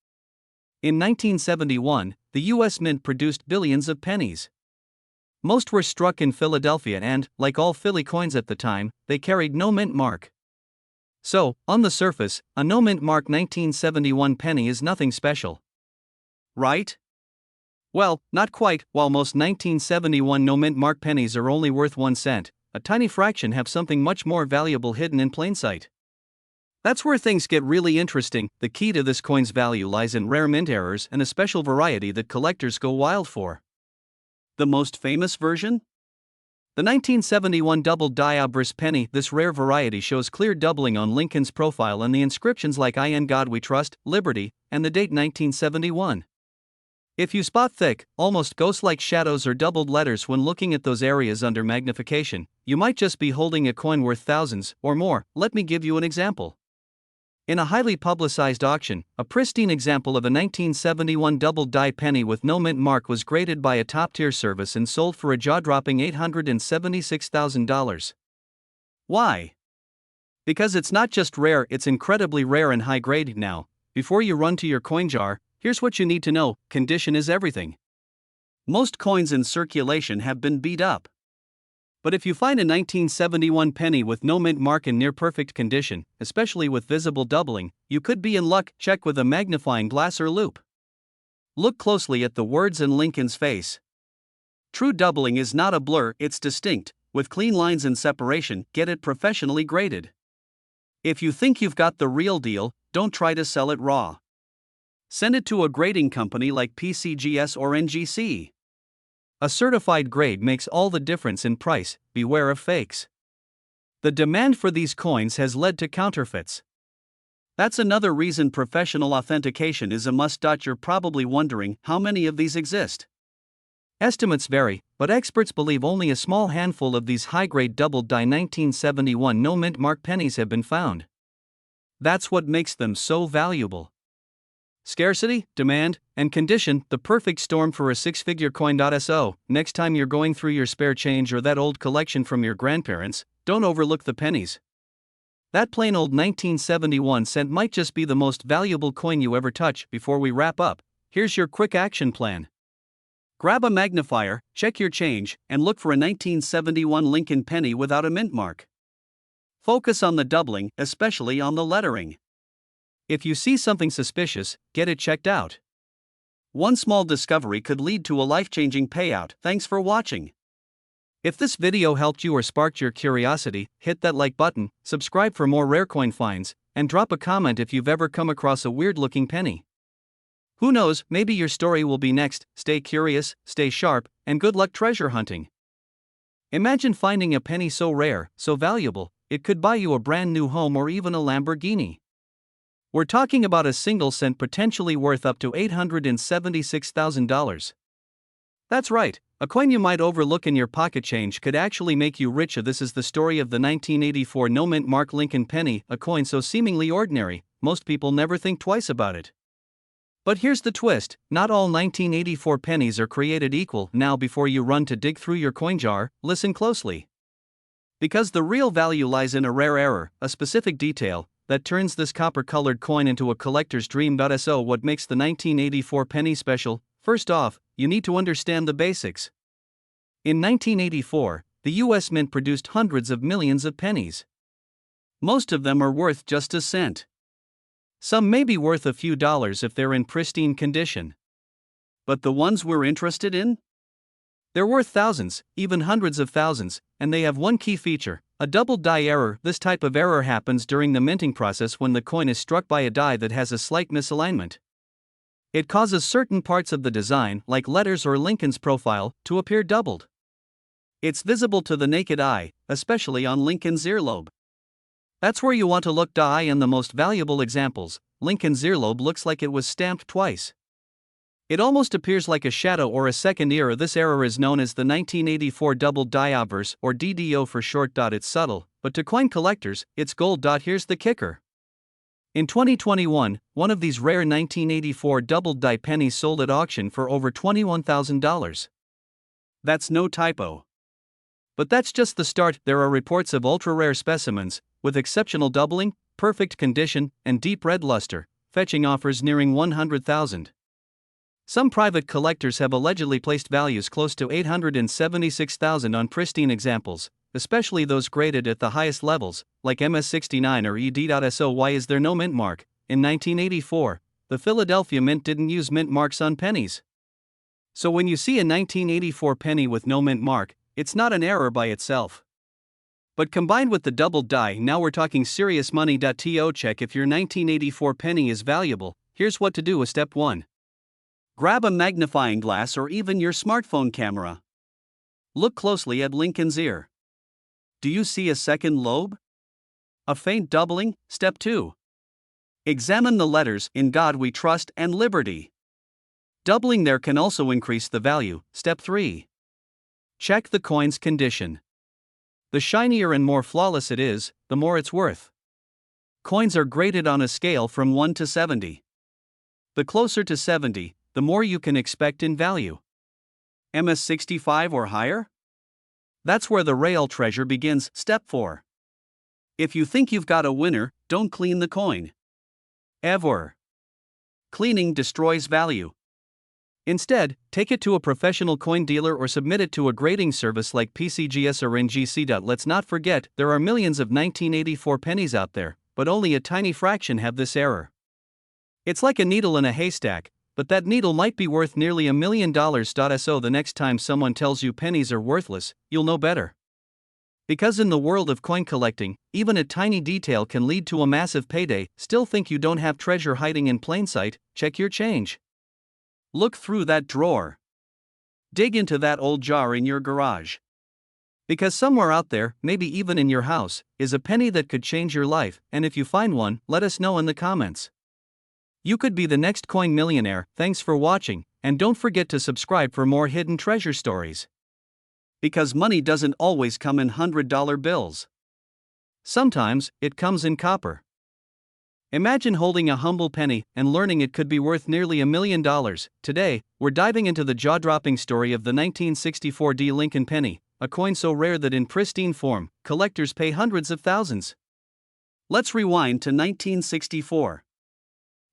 In 1971, the U.S. Mint produced billions of pennies. Most were struck in Philadelphia and, like all Philly coins at the time, they carried no mint mark. So, on the surface, a no mint mark 1971 penny is nothing special. Right? Well, not quite. While most 1971 no mint mark pennies are only worth 1 cent, a tiny fraction have something much more valuable hidden in plain sight. That's where things get really interesting. The key to this coin's value lies in rare mint errors and a special variety that collectors go wild for. The most famous version? The 1971 double die obverse penny. This rare variety shows clear doubling on Lincoln's profile and the inscriptions like "In God We Trust," "Liberty," and the date 1971. If you spot thick, almost ghost-like shadows or doubled letters when looking at those areas under magnification, you might just be holding a coin worth thousands or more. Let me give you an example. In a highly publicized auction, a pristine example of a 1971 double die penny with no mint mark was graded by a top-tier service and sold for a jaw-dropping $876,000. Why? Because it's not just rare, it's incredibly rare and high-grade. Now, before you run to your coin jar, here's what you need to know: condition is everything. Most coins in circulation have been beat up. But if you find a 1971 penny with no mint mark in near-perfect condition, especially with visible doubling, you could be in luck. Check with a magnifying glass or loupe. Look closely at the words in Lincoln's face. True doubling is not a blur, it's distinct, with clean lines and separation. Get it professionally graded. If you think you've got the real deal, don't try to sell it raw. Send it to a grading company like PCGS or NGC. A certified grade makes all the difference in price. Beware of fakes. The demand for these coins has led to counterfeits. That's another reason professional authentication is a must. You're probably wondering how many of these exist. Estimates vary, but experts believe only a small handful of these high-grade double-die 1971 no-mint mark pennies have been found. That's what makes them so valuable. Scarcity, demand, and condition, the perfect storm for a six-figure coin. So, next time you're going through your spare change or that old collection from your grandparents, don't overlook the pennies. That plain old 1971 cent might just be the most valuable coin you ever touch. Before we wrap up, here's your quick action plan. Grab a magnifier, check your change, and look for a 1971 Lincoln penny without a mint mark. Focus on the doubling, especially on the lettering. If you see something suspicious, get it checked out. One small discovery could lead to a life-changing payout. Thanks for watching. If this video helped you or sparked your curiosity, hit that like button, subscribe for more rare coin finds, and drop a comment if you've ever come across a weird-looking penny. Who knows, maybe your story will be next. Stay curious, stay sharp, and good luck treasure hunting. Imagine finding a penny so rare, so valuable, it could buy you a brand new home or even a Lamborghini. We're talking about a single cent potentially worth up to $876,000. That's right, a coin you might overlook in your pocket change could actually make you richer. This is the story of the 1984 no-mint mark Lincoln penny, a coin so seemingly ordinary, most people never think twice about it. But here's the twist, not all 1984 pennies are created equal. Now before you run to dig through your coin jar, listen closely. Because the real value lies in a rare error, a specific detail, that turns this copper-colored coin into a collector's dream. So what makes the 1984 penny special? First off, you need to understand the basics. In 1984, the US Mint produced hundreds of millions of pennies. Most of them are worth just a cent. Some may be worth a few dollars if they're in pristine condition. But the ones we're interested in? They're worth thousands, even hundreds of thousands, and they have one key feature, a double die error. This type of error happens during the minting process when the coin is struck by a die that has a slight misalignment. It causes certain parts of the design, like letters or Lincoln's profile, to appear doubled. It's visible to the naked eye, especially on Lincoln's earlobe. That's where you want to look. In the most valuable examples, Lincoln's earlobe looks like it was stamped twice. It almost appears like a shadow or a second ear. This error is known as the 1984 double die obverse, or DDO for short. It's subtle, but to coin collectors, it's gold. Here's the kicker. In 2021, one of these rare 1984 double die pennies sold at auction for over $21,000. That's no typo. But that's just the start. There are reports of ultra-rare specimens, with exceptional doubling, perfect condition, and deep red luster, fetching offers nearing $100,000. Some private collectors have allegedly placed values close to $876,000 on pristine examples, especially those graded at the highest levels, like MS69 or ED. So why is there no mint mark? In 1984, the Philadelphia Mint didn't use mint marks on pennies. So when you see a 1984 penny with no mint mark, it's not an error by itself. But combined with the double die, now we're talking serious money. To check if your 1984 penny is valuable, here's what to do. Step 1. Grab a magnifying glass or even your smartphone camera. Look closely at Lincoln's ear. Do you see a second lobe? A faint doubling? Step 2. Examine the letters "In God We Trust" and "Liberty." Doubling there can also increase the value. Step 3. Check the coin's condition. The shinier and more flawless it is, the more it's worth. Coins are graded on a scale from 1 to 70. The closer to 70, the more you can expect in value. MS65 or higher? That's where the real treasure begins. Step 4. If you think you've got a winner, don't clean the coin. Ever. Cleaning destroys value. Instead, take it to a professional coin dealer or submit it to a grading service like PCGS or NGC. Let's not forget, there are millions of 1984 pennies out there, but only a tiny fraction have this error. It's like a needle in a haystack. but that needle might be worth nearly $1 million. So the next time someone tells you pennies are worthless, you'll know better. Because in the world of coin collecting, even a tiny detail can lead to a massive payday. Still think you don't have treasure hiding in plain sight? Check your change. Look through that drawer. Dig into that old jar in your garage. Because somewhere out there, maybe even in your house, is a penny that could change your life, and if you find one, let us know in the comments. You could be the next coin millionaire. Thanks for watching, and don't forget to subscribe for more hidden treasure stories. Because money doesn't always come in $100 bills. Sometimes, it comes in copper. Imagine holding a humble penny and learning it could be worth nearly $1 million. Today, we're diving into the jaw-dropping story of the 1964 D Lincoln penny, a coin so rare that in pristine form, collectors pay hundreds of thousands. Let's rewind to 1964.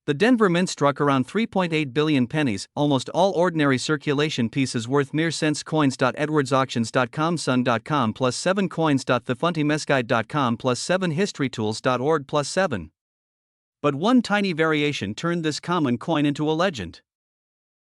The Denver Mint struck around 3.8 billion pennies, almost all ordinary circulation pieces worth mere cents. Coins. Edwardsauctions.com, sun.com +7 coins. Thefuntimesguide.com +7 historytools.org +7. But one tiny variation turned this common coin into a legend.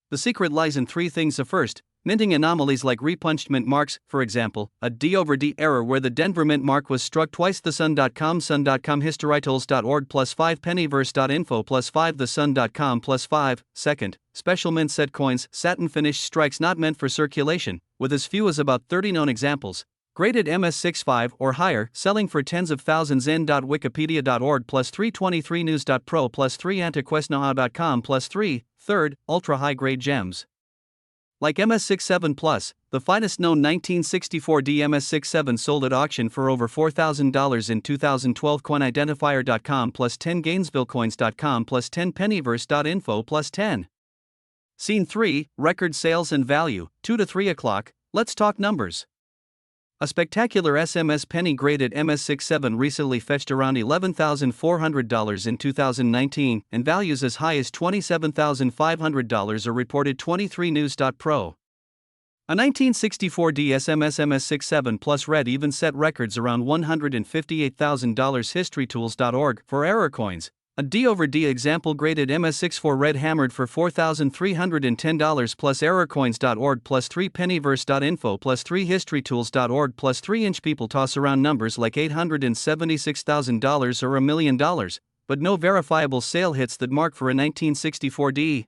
The secret lies in three things. The first, minting anomalies like repunched mint marks, for example, a D/D error where the Denver Mint mark was struck twice. Thesun.com, sun.com historytools.org +5 pennyverse.info +5 thesun.com +5. Second, special mint set coins, satin finished strikes not meant for circulation, with as few as about 30 known examples, graded MS65 or higher, selling for tens of thousands. n.wikipedia.org +323news.pro +3 antiquestnow.com +3. Third, ultra high grade gems. Like MS67 Plus, the finest known 1964 D MS67 sold at auction for over $4,000 in 2012. Coinidentifier.com +10 Gainesvillecoins.com +10 Pennyverse.info +10. Scene 3, record sales and value, 2 to 3 o'clock, let's talk numbers. A spectacular SMS penny graded MS67 recently fetched around $11,400 in 2019, and values as high as $27,500 are reported. 23news.pro. A 1964 D SMS MS67 Plus Red even set records around $158,000. Historytools.org for error coins. A D/D example graded MS64 Red hammered for $4,310 +errorcoins.org +3 pennyverse.info +3 historytools.org +3 inch. People toss around numbers like $876,000 or $1 million, but no verifiable sale hits that mark for a 1964 D.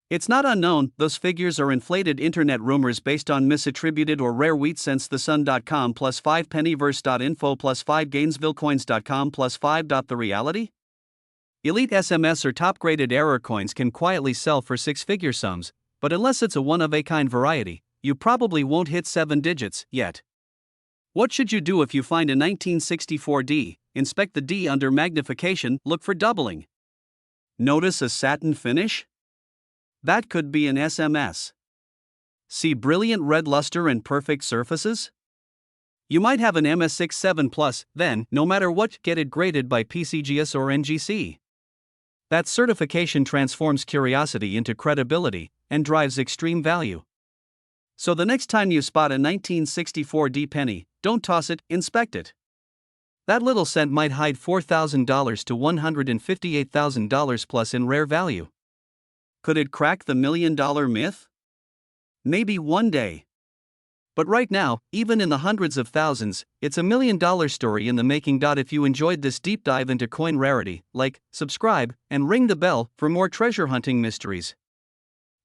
It's not unknown, those figures are inflated internet rumors based on misattributed or rare wheat cents. Thesun.com +5 pennyverse.info +5 gainesvillecoins.com +5. The reality? Elite SMS or top-graded error coins can quietly sell for six-figure sums, but unless it's a one-of-a-kind variety, you probably won't hit 7 digits yet. What should you do if you find a 1964 D? Inspect the D under magnification, look for doubling. Notice a satin finish? That could be an SMS. See brilliant red luster and perfect surfaces? You might have an MS67 Plus, then, no matter what, get it graded by PCGS or NGC. That certification transforms curiosity into credibility and drives extreme value. So the next time you spot a 1964 D penny, don't toss it, inspect it. That little cent might hide $4,000 to $158,000 plus in rare value. Could it crack the $1 million myth? Maybe one day. But right now, even in the hundreds of thousands, it's a $1 million story in the making. If you enjoyed this deep dive into coin rarity, like, subscribe, and ring the bell for more treasure hunting mysteries.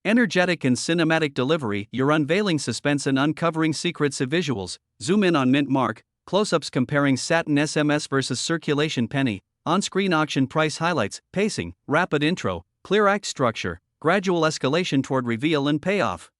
Energetic and cinematic delivery, you're unveiling suspense and uncovering secrets of visuals. Zoom in on mint mark, close-ups comparing satin SMS versus circulation penny, on-screen auction price highlights, pacing, rapid intro, clear act structure, gradual escalation toward reveal and payoff.